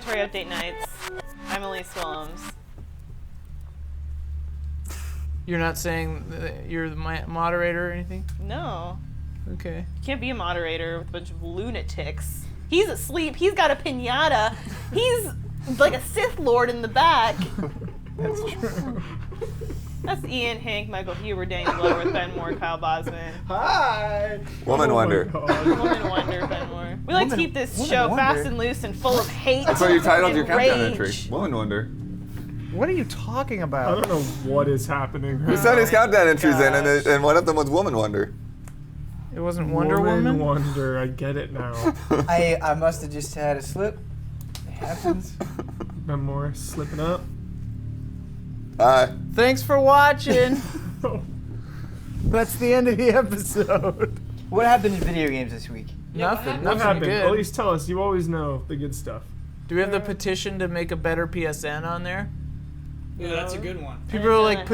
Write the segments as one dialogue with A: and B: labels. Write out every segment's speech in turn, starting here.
A: mandatory update nights. I'm Elise Willems.
B: You're not saying that you're the moderator or anything?
A: No.
B: Okay.
A: You can't be a moderator with a bunch of lunatics. He's asleep. He's got a piñata. He's like a Sith Lord in the back.
B: That's true.
A: That's Ian, Hank, Michael Huber, Daniel Bloodworth, Ben Moore, Kyle Bosman.
C: Hi!
D: Woman Wonder.
A: Woman Wonder, Ben Moore. We like to keep this show fast and loose and full of hate.
D: That's what you titled your
A: and
D: countdown
A: rage.
D: entry. Woman Wonder.
B: What are you talking
C: I
B: about?
C: don't know what is happening.
D: He sent his countdown entries in, and one of them was Woman Wonder.
B: It wasn't Wonder Woman?
C: Wonder, I get it now.
E: I must have just had a slip. It happens.
C: Ben Moore slipping up.
B: Thanks for watching. That's the end of the episode.
E: What happened in video games this week?
B: Nothing.
C: What
B: Nothing
C: happened?
B: good.
C: At least tell us. You always know the good stuff.
B: Do we have the petition to make a better PSN on there?
F: Yeah, that's a good one.
B: People are like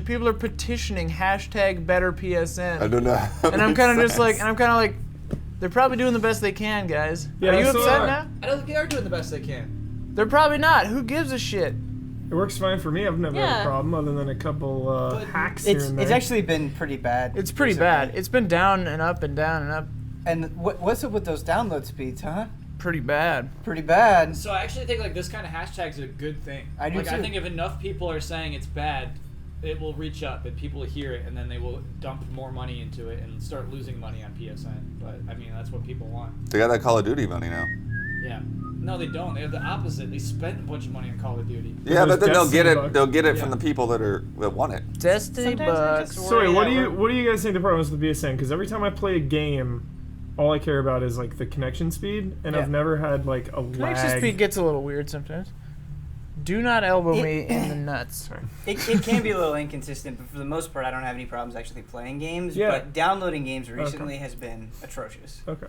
B: People are petitioning #better PSN.
D: I don't know.
B: And I'm kind of like, they're probably doing the best they can, guys.
C: Yeah,
B: are you
C: so
B: upset
C: are.
B: now?
F: I don't think they are doing the best they can.
B: They're probably not. Who gives a shit?
C: It works fine for me. I've never had a problem other than a couple hacks here and there.
E: It's actually been pretty bad.
B: It's pretty bad. It's been down and up and down and up.
E: And what's up with those download speeds, huh?
B: Pretty bad.
E: Pretty bad.
F: So I actually think like this kind of hashtag is a good thing.
E: I do
F: like,
E: too.
F: I think if enough people are saying it's bad, it will reach up and people will hear it and then they will dump more money into it and start losing money on PSN. But I mean, that's what people want.
D: They got that Call of Duty money now.
F: Yeah. No, they don't. They have the opposite. They spent a bunch of money on Call of Duty.
D: Yeah, but then they'll
C: Destiny
D: get it.
C: bucks.
D: They'll get it from the people that want it.
B: Destiny
A: Sometimes I
B: bucks.
A: just
C: So wait,
A: worry
C: what do you guys think the problem is with the BSN? Because every time I play a game, all I care about is like the connection speed, and I've never had like a
B: Connection
C: lag.
B: speed gets a little weird sometimes. Do not elbow me in the nuts.
E: It can be a little inconsistent, but for the most part, I don't have any problems actually playing games.
C: Yeah.
E: But downloading games recently has been atrocious.
C: Okay.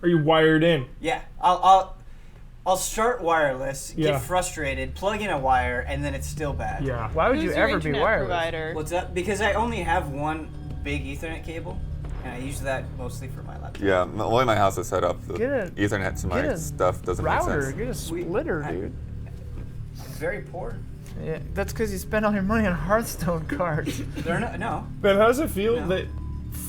C: Are you wired in?
E: Yeah, I'll start wireless, get frustrated, plug in a wire, and then it's still bad.
C: Yeah.
B: Why would
A: Who's
B: you
A: your
B: ever be
A: internet
B: wireless?
A: provider?
E: What's up? Because I only have one big Ethernet cable, and I use that mostly for my laptop.
D: Yeah, only my house is set up. The
B: Get a-
D: Ethernet to my
B: get a
D: stuff doesn't make
B: Router,
D: sense.
B: get a splitter, dude.
E: It's very poor.
B: Yeah, that's because you spent all your money on Hearthstone cards.
E: They're no.
C: But how does it feel that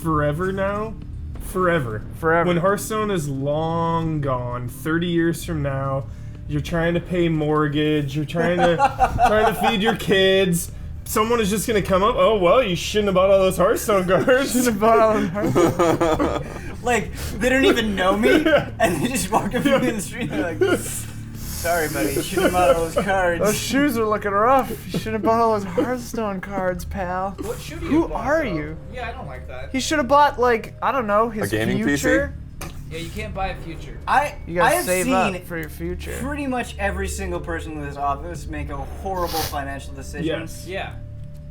C: forever now? Forever. When Hearthstone is long gone, 30 years from now, you're trying to pay mortgage, you're trying to feed your kids. Someone is just gonna come up. Oh well, you shouldn't have bought all those Hearthstone cards.
B: Shouldn't have bought all those Hearthstone.
E: Like they don't even know me, and they just walk up to me in the street. And they're like, "Sorry, buddy, you shouldn't have bought all those cards."
B: Those shoes are looking rough. You should have bought all those Hearthstone cards, pal.
F: What should you
B: Who
F: have bought,
B: are
F: though?
B: you?
F: Yeah, I don't like that.
B: He should have bought, like, I don't know, his
D: A gaming
B: future.
F: Yeah, you can't buy a future.
B: You
E: I
B: gotta
E: have
B: save
E: seen
B: up for your future.
E: pretty much every single person in this office make a horrible financial decision.
C: Yes.
F: Yeah.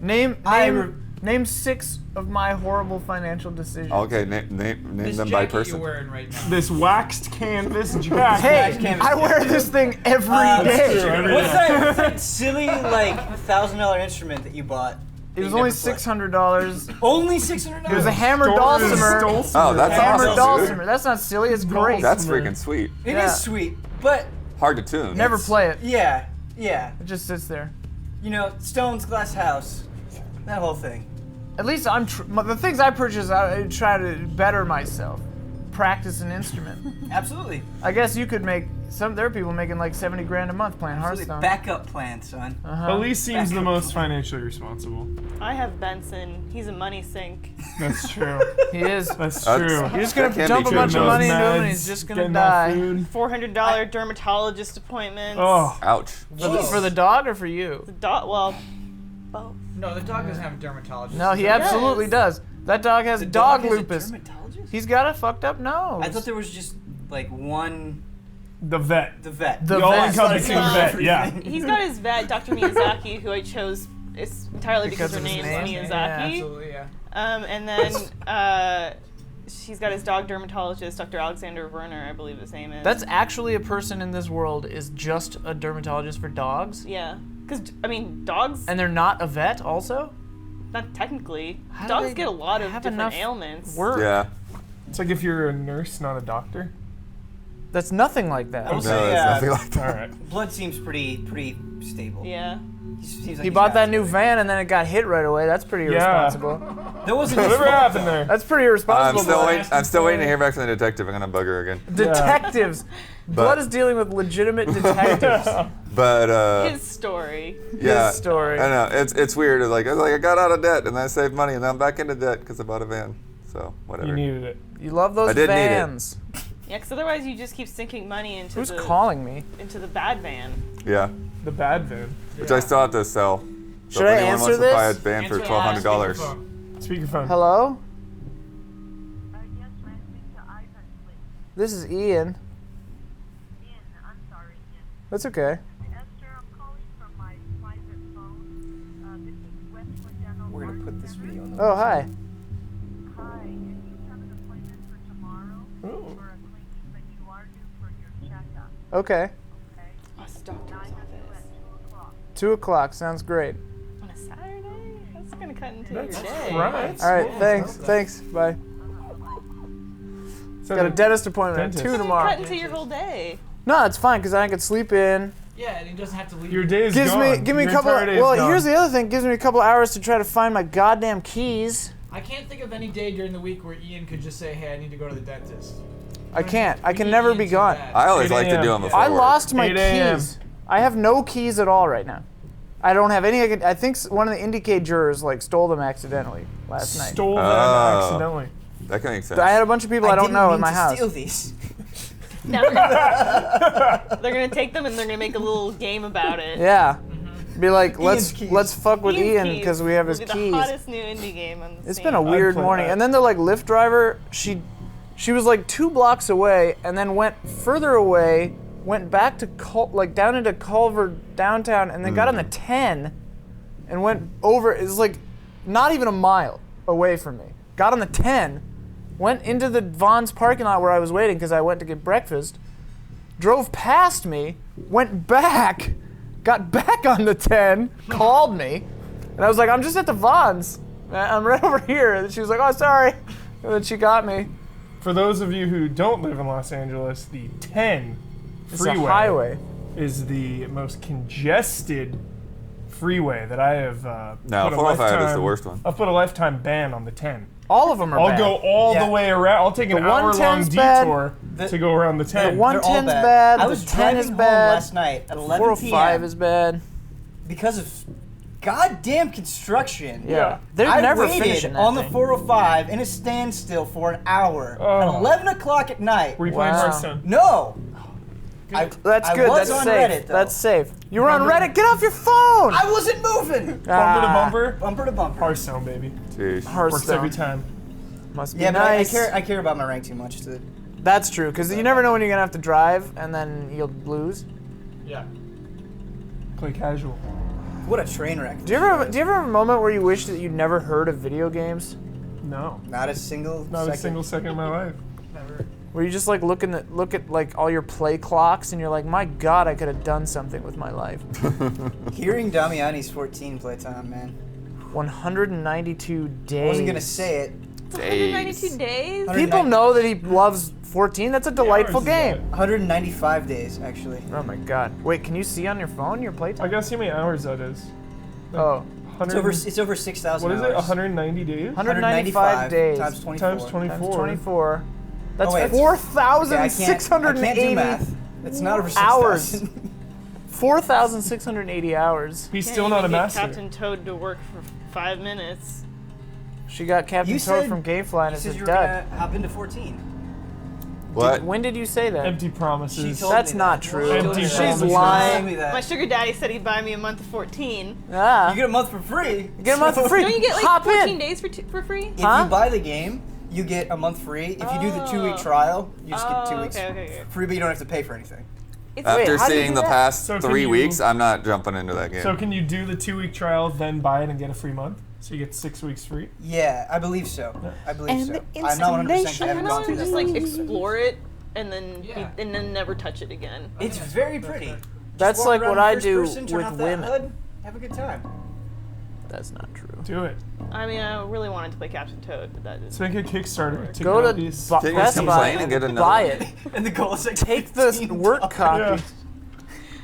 B: Name
E: I
B: 6 of my horrible financial decisions.
D: Okay, name
F: This
D: them by
F: jacket
D: person.
F: you're wearing right now.
C: This waxed canvas jacket.
B: Hey, I wear this thing every day.
C: true.
E: What's that silly like $1,000 instrument that you bought?
B: It was only $600.
E: Only $600.
B: It was a hammer dulcimer.
D: Oh, that's
B: Hammer
D: awesome,
B: dulcimer.
D: dude.
B: That's not silly. It's great.
D: That's freaking sweet.
E: It
B: Yeah.
E: is sweet, but
D: Hard to tune.
B: Never play it.
E: yeah.
B: It just sits there.
E: You know, Stone's Glass House, that whole thing.
B: At least the things I purchase, I try to better myself. Practice an instrument.
E: Absolutely.
B: I guess you could make there are people making like 70 grand a month playing
E: Absolutely.
B: Hearthstone.
E: Backup plan, son.
C: Elise seems the most financially responsible.
A: I have Benson. He's a money sink.
C: That's true.
B: He is.
C: That's
D: That's-
C: true.
B: You're just
D: That
B: gonna
D: can't
B: dump
D: be
B: a bunch
D: true.
B: of money into him and
C: Meds,
B: he's just gonna
C: getting that
B: die.
C: food.
A: $400 dermatologist appointments.
C: Oh,
D: Ouch.
B: For the dog or for you?
A: The dog. Well, both.
F: No, the dog doesn't have a dermatologist.
B: No, he absolutely does. That dog has dog
E: is a
B: lupus.
E: dermatologist?
B: He's got a fucked up nose.
E: I thought there was just like one.
C: the vet.
E: The vet.
B: The
C: The
B: vet.
C: all-encompassing
A: No.
C: vet. Yeah.
A: He's got his vet, Dr. Miyazaki, who I chose entirely because her
B: of his
A: name's
B: name?
A: Miyazaki.
B: Yeah,
F: Absolutely, yeah.
A: And then she's got his dog dermatologist, Dr. Alexander Werner, I believe his name is.
B: That's actually a person in this world is just a dermatologist for dogs?
A: Yeah. Because, I mean, dogs,
B: And they're not a vet also?
A: not technically.
B: How do
A: Dogs
B: they
A: get a lot of
B: have
A: different
B: enough
A: ailments.
B: Work.
D: Yeah.
C: It's like if you're a nurse, not a doctor.
B: That's nothing like that.
E: I will
D: No,
E: say,
D: it's nothing like that.
C: All right.
E: Blood seems pretty stable.
A: Yeah.
E: Seems like
B: He
E: he's
B: bought
E: got
B: that
E: it
B: new
E: together.
B: van and then it got hit right away. That's pretty
C: Yeah.
B: irresponsible.
E: That wasn't his
C: Whatever
E: fault,
C: happened
E: though.
C: there?
B: That's pretty irresponsible.
D: I'm still waiting to hear back from the detective. I'm gonna bug her again.
B: Detectives. Blood is dealing with legitimate detectives.
D: But
A: His story.
D: yeah,
B: His story.
D: I know it's weird. I got out of debt and then I saved money and now I'm back into debt because I bought a van. So whatever.
C: You needed it.
B: You love those
D: I did need it.
B: vans.
A: Yeah, because otherwise you just keep sinking money into
B: Who's
A: the
B: calling me?
A: into the bad van.
D: Yeah,
C: The bad van.
D: which I still have to sell. So
B: Should
D: if
B: I
D: anyone
B: answer
D: wants to buy a
B: this?
D: van for
F: Answer
D: $1,200.
C: Speakerphone.
B: Hello?
G: Yes, may I speak to Ivan, please?
B: This is Ian.
G: Ian, I'm sorry, Ian.
B: That's okay.
G: Esther, I'm calling from my private phone. This is Westwood Dental.
E: We're gonna put this video on the
B: Oh, hi.
G: Hi, and you have an appointment for tomorrow
C: Ooh.
G: for a cleaning, but you are due for your checkup,
B: Okay.
G: okay?
A: Us doctor's
G: And I have you
A: office.
G: at 2 o'clock.
B: 2 o'clock. Sounds great.
A: On a Saturday? That's gonna cut into
C: That's
A: your day.
C: right.
B: All right. Thanks. Bye.
C: So
B: Got a
C: the-
B: dentist appointment at
C: Dentist.
B: 2
A: Cut
B: tomorrow.
A: into your whole day.
B: No, it's fine because I can sleep in.
F: Yeah, and he doesn't have to leave.
C: Your day is
B: Give
C: gone.
B: me a
C: Your
B: couple.
C: entire day is
B: Well,
C: gone.
B: here's the other thing. Gives me a couple hours to try to find my goddamn keys.
F: I can't think of any day during the week where Ian could just say, "Hey, I need to go to the dentist."
B: I can't. I
F: We
B: can
F: need
B: never
F: Ian
B: be
F: so
B: gone.
F: bad.
D: I always
C: 8
D: like to do
C: a.m.
D: them before
B: I
D: work.
B: lost my
C: 8 a.m.
B: keys. I have no keys at all right now. I don't have any. I think one of the Indicate jurors stole them accidentally last night.
C: Stole them
D: Oh.
C: accidentally.
D: That can make sense.
B: I had a bunch of people I don't
E: didn't
B: know
E: mean
B: in my
E: to
B: house.
E: steal these.
A: Now they're gonna take them and they're gonna make a little game about it.
B: Yeah. Be like,
E: Ian's keys.
B: let's fuck with
A: Ian's
B: Ian
A: keys
B: because we have
A: will
B: his
A: be the
B: keys.
A: hottest new indie game on the
B: It's
A: scene.
B: been a weird
C: play
B: morning.
C: that.
B: And then the Lyft driver, she was like 2 blocks away and then went further away, went back to down into Culver downtown and then got on the 10 and went over. It's like not even a mile away from me. Got on the 10, went into the Vaughn's parking lot where I was waiting because I went to get breakfast, drove past me, went back, got back on the 10, called me, and I was like, I'm just at the Vaughn's. I'm right over here. And she was like, oh, sorry. And then she got me.
C: For those of you who don't live in Los Angeles, the 10
B: It's
C: freeway
B: a highway.
C: is the most congested freeway that I have
D: No,
C: put a
D: 405 is the
C: lifetime-
D: worst one.
C: I've put a lifetime ban on the 10.
B: All of them are
C: I'll
B: bad.
C: go all
E: Yeah.
C: the way around. I'll take an
B: The
C: hour-long
B: 110's bad.
C: detour
E: The-
C: to go around the
B: The
C: 10.
B: one-
E: They're all
B: 110's
E: bad.
B: bad,
E: I
B: the
E: was
B: 10
E: driving
B: is
E: home
B: bad,
E: last night at 11
B: 405
E: p.m.
B: is bad.
E: because of goddamn construction.
B: Yeah. They're
E: I
B: never
E: waited
B: finishing that
E: on the
B: thing.
E: 405 in a standstill for an hour
C: Oh.
E: at 11 o'clock at night.
C: Were you playing
B: Wow.
C: Hearthstone?
E: No.
B: That's
E: I
B: good.
E: was
B: That's
E: on
B: safe.
E: Reddit, though.
B: That's safe. You were on Reddit. Get off your phone.
E: I wasn't moving.
C: Bumper to bumper?
E: Bumper to bumper.
C: Hearthstone, baby.
D: Jeez.
C: Works every
B: Hearthstone.
C: time.
B: Must be
E: Yeah, but
B: nice.
E: I care about my rank too much.
B: That's true, because you never know when you're gonna have to drive, and then you'll lose.
F: Yeah.
C: Play casual.
E: What a train wreck.
B: Do you ever have a moment where you wish that you'd never heard of video games?
C: No.
E: Not a single
C: Not
E: second.
C: a single second of my life.
B: Where you just like look at like all your play clocks, and you're like, my God, I could have done something with my life.
E: Hearing Damiani's 14 playtime, man.
B: 192 days.
E: I wasn't gonna say it.
A: 192 days?
E: 100
B: People know that he loves 14. That's a delightful
C: hours is
B: game.
E: 195 days, actually.
B: Oh my God. Wait, can you see on your phone your
C: I
B: playtime?
C: gotta see how many hours that is.
B: Oh,
C: 100,
E: It's over 6,000
C: what is
E: hours.
C: it? 190 days?
B: 195 days
E: times 24.
C: Times 24.
B: Times 24. That's
E: Oh, wait.
B: 4,680
E: I can't do math. It's not over
B: hours.
E: 6,000.
B: 4,680 hours.
C: He's
A: Can't
C: still not a
A: even get
C: master.
A: Captain Toad to work for 5 minutes.
B: She got Captain
E: You
B: Toad
E: said-
B: from Gamefly and
E: You
B: it's
E: said
B: a
E: you were
B: dud.
E: gonna hop into 14.
D: What?
B: When did you say that?
C: Empty promises.
E: She told
B: That's
E: me
B: not
E: that.
B: true.
E: She told
C: Empty
E: me that.
C: promises.
B: She's
E: She
B: lying.
E: told me that.
A: My sugar daddy said he'd buy me a month of 14.
B: Ah.
E: You get a month for free.
B: Get a month for free.
A: Don't you get like
B: Hop
A: 14
B: in.
A: days for free?
E: If
B: Huh?
E: you buy the game, you get a month free. If you do the 2-week
A: Oh.
E: trial, you just get 2
A: Oh,
E: weeks
A: okay.
E: free, but you don't have to pay for anything.
A: It's
B: Wait,
D: After
B: how do you
D: seeing
B: do
D: the
B: that?
D: past
C: So can
D: 3
C: you-
D: weeks, I'm not jumping into that game.
C: So can you do the 2-week trial, then buy it and get a free month? So you get 6 weeks free?
E: Yeah, I believe so. I believe so.
B: And
E: I'm not 100% sure. I
A: I
E: haven't
A: don't
E: gone
A: know,
E: through
A: just
E: that
A: like
E: process.
A: explore it and then
F: Yeah.
A: and then never touch it again.
E: It's very pretty.
B: That's
E: Walk
B: like
E: around
B: what I
E: first
B: do
E: person, turn
B: with
E: off that
B: women.
E: HUD, have a good time.
B: That's not true.
C: Do it.
A: I mean, I really wanted to play Captain Toad, but that
C: Let's
A: just...
C: make a Kickstarter. To
B: Go
C: get
B: to
C: these.
B: Bu-
D: Can't you
B: Best
D: just
B: Buy
D: complain and get
B: and
D: another
B: buy
D: one?
B: it.
E: And the goal is like
B: Take the
E: $15.
B: work copy.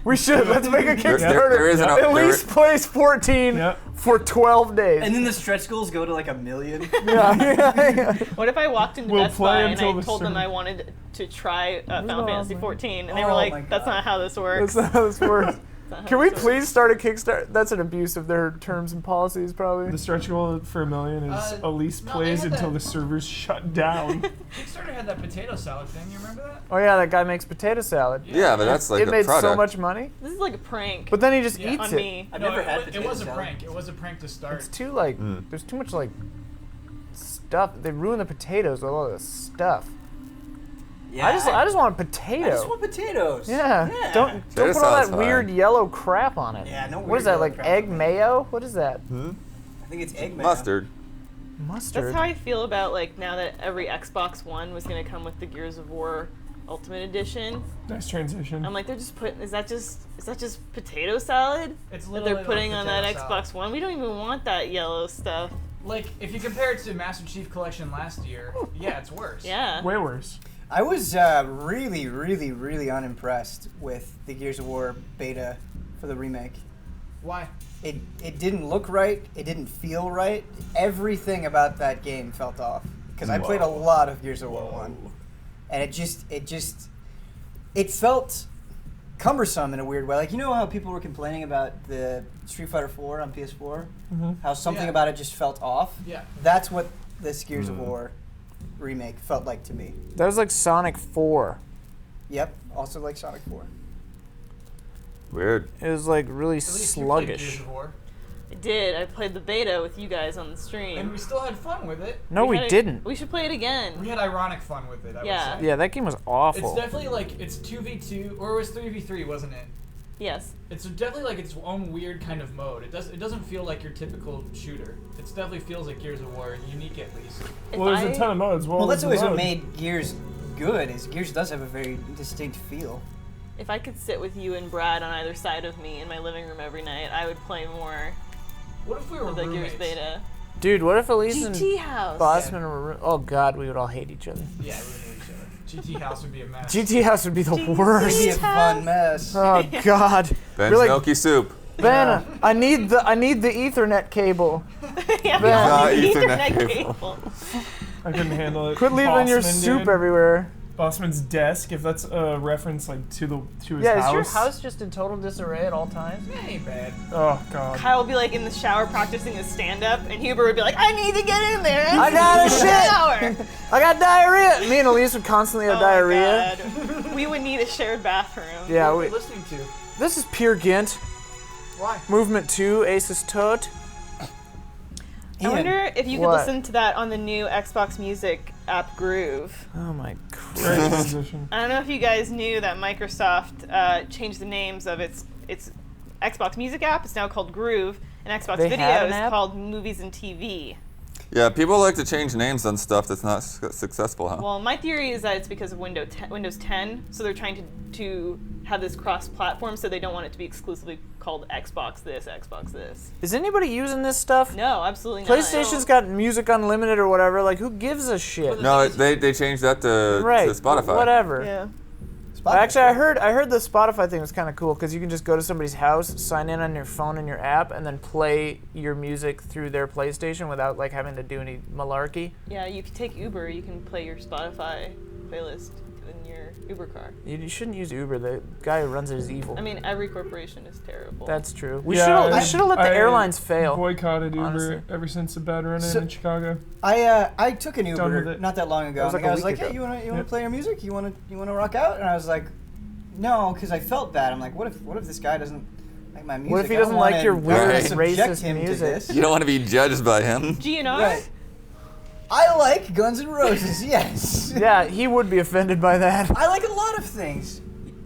B: We should. Let's make a
D: There-
B: Kickstarter.
D: there is an-
B: At
D: there-
B: least place 14
C: Yep.
B: for 12 days.
E: And then the stretch goals go to like 1 million.
B: yeah.
A: What if I walked into
C: We'll
A: Best
C: play
A: Buy and
C: until
A: I
C: the
A: told them
C: server-
A: I wanted to try Final
B: Oh,
A: Fantasy
B: man.
A: 14, and they
E: Oh
A: were
E: my
A: like, "That's
E: God.
A: not how this works."
B: That's not how this works.
A: That's not how
B: Can we
A: this
B: please
A: works."
B: start a Kickstarter? That's an abuse of their terms and policies, probably.
C: The stretch goal for 1 million is Elise
F: no,
C: plays
F: they had
C: until
F: that-
C: the servers shut down.
F: Kickstarter had that potato salad thing. You remember that?
B: Oh yeah, that guy makes potato salad.
D: Yeah, but that's like
B: it
D: a
B: made
D: product.
B: so much money,
A: This is like a prank
B: but then he just
F: Yeah.
B: eats
A: on
B: it.
A: me.
E: I've
F: No,
E: never
F: it,
E: had
F: wa-
E: potato
F: it was a
E: salad.
F: prank. It was a prank to start.
B: It's too like there's too much like stuff. They ruin the potatoes with all this stuff.
E: Yeah,
B: I just want a potato.
E: I just want potatoes.
B: yeah. Don't
D: Potato
B: put all that
D: salad's
B: weird
D: fine.
B: yellow crap on it.
E: Yeah, no
B: What
E: weird
B: is that,
E: yellow
B: like
E: crap
B: egg
E: on it.
B: mayo? What is that?
E: I think it's egg mayo.
D: Mustard.
B: Mustard.
A: That's how I feel about like now that every Xbox One was gonna come with the Gears of War Ultimate Edition.
C: Nice transition.
A: I'm like, they're just putting. Is that just potato salad
F: It's
A: that
F: literally
A: they're putting
F: like
A: on that
F: potato salad.
A: Xbox One? We don't even want that yellow stuff.
F: Like, if you compare it to Master Chief Collection last year, yeah, it's worse.
A: Yeah.
C: Way worse.
E: I was really, really, really unimpressed with the Gears of War beta for the remake.
F: Why?
E: It didn't look right. It didn't feel right. Everything about that game felt off. Because I played a lot of Gears of War 1. And it felt cumbersome in a weird way. Like, you know how people were complaining about the Street Fighter 4 on PS4? How something
F: Yeah.
E: about it just felt off?
F: Yeah.
E: That's what this Gears of War remake felt like to me.
B: That was like Sonic 4.
E: Yep, also like Sonic 4.
D: Weird.
B: It was like really
F: At least you played Gears
B: sluggish.
F: of War.
A: I did. I played the beta with you guys on the stream.
F: And we still had fun with it.
B: No, we
A: had-
B: didn't.
A: We should play it again.
F: We had ironic fun with it, I
A: Yeah.
F: would say.
B: Yeah, that game was awful.
F: It's definitely like, it's 2v2, or it was 3v3, wasn't it?
A: Yes.
F: It's definitely like its own weird kind of mode. It doesn't feel like your typical shooter. It definitely feels like Gears of War, unique at least.
A: If
C: Well, there's
A: I-
C: a ton of modes.
E: Well, that's always what
C: mode?
E: made Gears good, is Gears does have a very distinct feel.
A: If I could sit with you and Brad on either side of me in my living room every night, I would play more
F: What if we were
A: of the
F: roommates?
A: Gears beta.
B: Dude, what if Elise
A: GT
B: and
A: House.
B: Bosman were... Oh god, we would all hate each other.
F: Yeah, we would hate each other. GT House would be a mess.
B: GT House would be the
E: It'd be
B: worst.
E: a fun mess.
B: Oh god.
D: Ben's
B: We're like,
D: milky soup.
B: Ben, I need the Ethernet cable.
A: Yeah,
B: Ben.
A: Ethernet cable.
C: I couldn't handle it.
B: Quit leaving your
C: Bossman,
B: soup
C: dude.
B: everywhere.
C: Bossman's desk, if that's a reference like to his
B: Yeah,
C: house.
B: is your house just in total disarray at all times?
F: That ain't bad.
C: Oh god.
A: Kyle would be like in the shower practicing his stand-up, and Huber would be like, "I need to get in there.
B: I got a shit.
A: shower."
B: I got diarrhea. Me and Elise would constantly have
A: Oh
B: diarrhea.
A: my God. We would need a shared bathroom.
B: Yeah,
F: What are
B: we,
F: we listening to?
B: this is Peer Gynt.
F: Why?
B: Movement 2, Aces Tot.
A: I wonder if you could
B: What?
A: listen to that on the new Xbox Music app Groove.
B: Oh my
C: Great
B: Christ.
C: transition.
A: I don't know if you guys knew that Microsoft changed the names of its Xbox Music app. It's now called Groove, and Xbox
B: They
A: Video
B: have an
A: is
B: app?
A: called Movies and TV.
D: Yeah, people like to change names on stuff that's not successful, huh?
A: Well, my theory is that it's because of Windows 10, so they're trying to have this cross-platform, so they don't want it to be exclusively called Xbox this, Xbox this.
B: Is anybody using this stuff?
A: No, absolutely not.
B: PlayStation's got Music Unlimited or whatever. Like, who gives a shit?
D: No, they changed that to
B: Right.
D: Spotify.
B: Whatever.
A: Yeah.
B: Actually, I heard the Spotify thing was kind of cool because you can just go to somebody's house, sign in on your phone and your app, and then play your music through their PlayStation without like having to do any malarkey.
A: Yeah, you can take Uber. You can play your Spotify playlist in your Uber car.
B: You shouldn't use Uber. The guy who runs it is evil.
A: I mean, every corporation is terrible.
B: That's true. We
C: Yeah,
B: should have let the airlines fail.
C: Boycotted Uber
B: honestly.
C: ever since the bad run-in
E: So-
C: in Chicago.
E: I took an
C: Done with
E: Uber
C: it.
E: not that long ago.
B: That was
E: And
B: like
E: the guy
B: a
E: was
B: week
E: like, "Hey,
B: ago.
E: you wanna
C: Yep.
E: play your music? You wanna rock out?" And I was like, "No," because I felt bad. I'm like, "What if this guy doesn't like my music?
B: What if he
E: I don't
B: doesn't like
E: wanna
B: your weird
E: subject
B: racist
E: him to
B: music?
E: this."
D: You don't want to be judged by him.
A: GNR?
E: Right. I like Guns N' Roses. Yes.
B: Yeah, he would be offended by that.
E: I like a lot of things.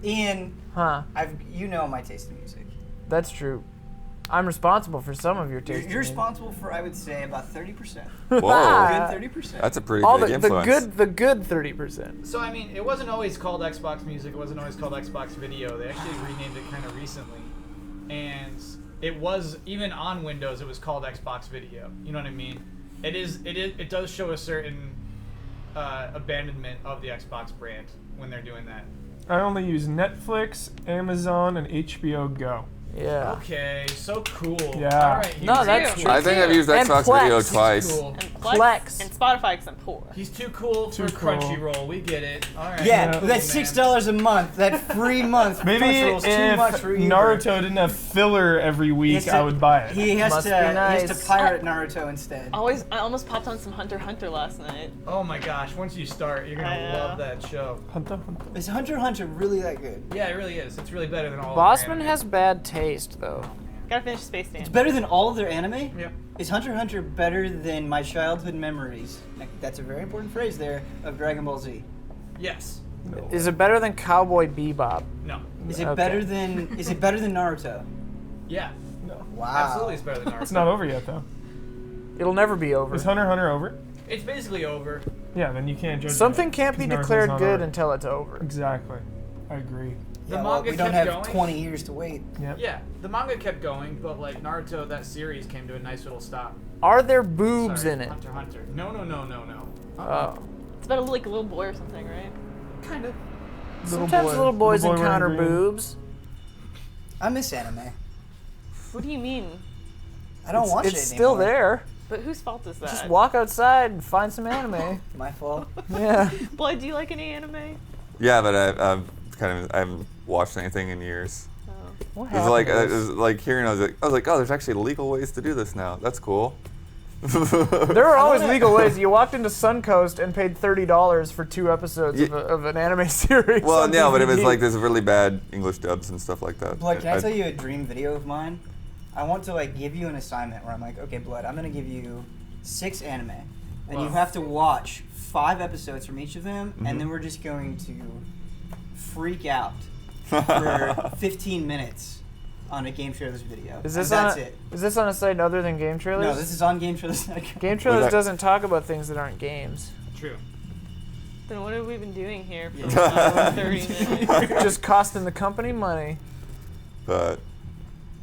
E: Ian,
B: Huh?
E: you know my taste in music.
B: That's true. I'm responsible for some of your
E: You're,
B: taste. in
E: you're
B: music.
E: responsible for, I would say, about 30%.
D: Whoa.
B: Ah.
E: Good 30%.
D: That's a pretty
B: All
D: big
B: the
D: influence.
B: good 30%.
F: So I mean, it wasn't always called Xbox Music. It wasn't always called Xbox Video. They actually renamed it kind of recently, and it was even on Windows. It was called Xbox Video. You know what I mean? It does show a certain abandonment of the Xbox brand when they're doing that.
C: I only use Netflix, Amazon, and HBO Go.
B: Yeah.
F: Okay, so cool.
C: Yeah.
F: All right,
B: No,
F: he's
B: that's
F: too.
B: true.
D: I think I've used
B: And
D: Xbox
B: Plex.
D: Video
B: He's
D: twice.
F: Cool.
A: And
B: Plex.
A: And Spotify because I'm poor.
F: He's too cool
C: Too
F: for
C: cool.
F: Crunchyroll. We get it. All right.
E: Yeah,
C: Yeah.
E: that's $6 a month. That free month.
C: Maybe
E: Crunchyroll's too much
C: if
E: for Uber.
C: Naruto didn't have filler every
E: He
C: week,
E: has to-
C: I would buy it.
E: He has
B: Must
E: to.
B: be
E: He has
B: nice.
E: to pirate Naruto instead.
A: I almost popped on some Hunter x Hunter last night.
F: Oh my gosh! Once you start, you're gonna
A: I know.
F: love that show.
C: Hunter.
E: Is Hunter x Hunter really that good?
F: Yeah, it really is. It's really better than all.
B: Bossman
F: of
B: has bad taste, though.
A: Gotta finish Space Dance.
E: It's better than all of their anime?
F: Yep.
E: Is Hunter x Hunter better than my childhood memories? That's a very important phrase there of Dragon Ball Z.
F: Yes.
B: Is it better than Cowboy Bebop?
F: No.
E: Is it
B: Okay.
E: better than Naruto?
F: Yeah.
E: Wow.
F: Absolutely, it's better than Naruto.
C: It's not over yet, though.
B: It'll never be over.
C: Is Hunter x Hunter over?
F: It's basically over.
C: Yeah, then you can't judge
B: Something
C: it,
B: can't be
C: 'cause Naruto's
B: declared
C: not
B: good
C: over.
B: until it's over.
C: Exactly. I agree.
F: The
E: Yeah, well,
F: manga
E: we don't
F: kept
E: have
F: going.
E: 20 years to wait.
C: Yep.
F: Yeah, the manga kept going, but like Naruto, that series came to a nice little stop.
B: Are there boobs
F: Sorry,
B: in it?
F: Hunter x Hunter. No.
B: Oh.
A: It's about a little boy or something, right?
F: Kind of.
B: Sometimes little boys
C: Little boy
B: encounter
C: wearing green.
B: boobs.
E: I miss anime.
A: What do you mean?
E: I don't watch it
B: It's
E: anymore.
B: still there.
A: But whose fault is that?
B: Just walk outside and find some anime.
E: My fault.
B: Yeah.
A: Blood, do you like any anime?
D: Yeah, but I haven't watched anything in years.
A: Oh.
B: What
D: It was like
B: happened?
D: it was like hearing. I was like, oh, there's actually legal ways to do this now. That's cool.
B: There are always legal ways. You walked into Suncoast and paid $30 for 2 episodes
D: Yeah.
B: of an anime series.
D: Well,
B: on
D: yeah, but it was
B: DVD.
D: like there's really bad English dubs and stuff like that.
E: Blood, can I tell you a dream video of mine? I want to like give you an assignment where I'm like, okay, Blood, I'm gonna give you 6 anime, and you
F: Wow.
E: have to watch 5 episodes from each of them,
D: Mm-hmm.
E: and then we're just going to freak out for 15 minutes on a GameTrailers video.
B: Is this
E: and
B: on
E: that's
B: a,
E: it.
B: Is this on a site other than GameTrailers?
E: No, this is on GameTrailers.
B: GameTrailers
D: that-
B: doesn't talk about things that aren't games.
F: True.
A: Then what have we been doing here for
E: Yeah.
A: 30 minutes?
B: Just costing the company money.
D: But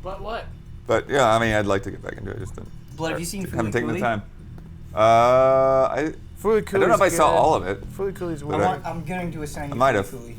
F: But
D: yeah, I mean, I'd like to get back into it. Just didn't-
E: Blood, have you seen
D: haven't taken the
E: Fooly
D: time. I
B: Fooly
D: don't know if I saw all of it.
B: Fooly Cooley's
D: But
B: weird.
E: I'm going to assign you
D: I might have.
E: Fooly.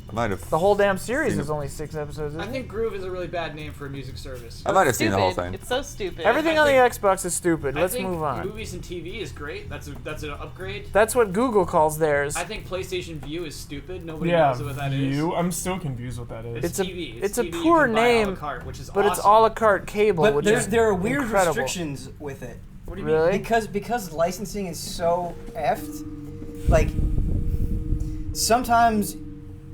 D: I might have.
B: The whole damn series
D: Seen
B: is
D: it.
B: only 6 episodes,
F: I
B: isn't it?
F: think Groove is a really bad name for a music service.
D: I might have seen the whole
A: Stupid.
D: thing.
A: It's so stupid.
B: Everything
F: I
B: on the
F: think-
B: Xbox is stupid.
F: I
B: Let's
F: think
B: move on.
F: Movies and TV is great. That's an upgrade.
B: That's what Google calls theirs.
F: I think PlayStation View is stupid. Nobody
C: Yeah,
F: knows what that is.
C: View. I'm still confused what that is.
B: It's a-
F: TV.
B: it's a
F: TV you
B: poor
F: can buy a la
B: name,
F: carte, which is
B: but it's
F: awesome.
B: a la carte cable,
E: But
B: which is
E: there are weird
B: incredible.
E: restrictions with it.
F: What do you
B: Really?
E: Because licensing is so effed, like sometimes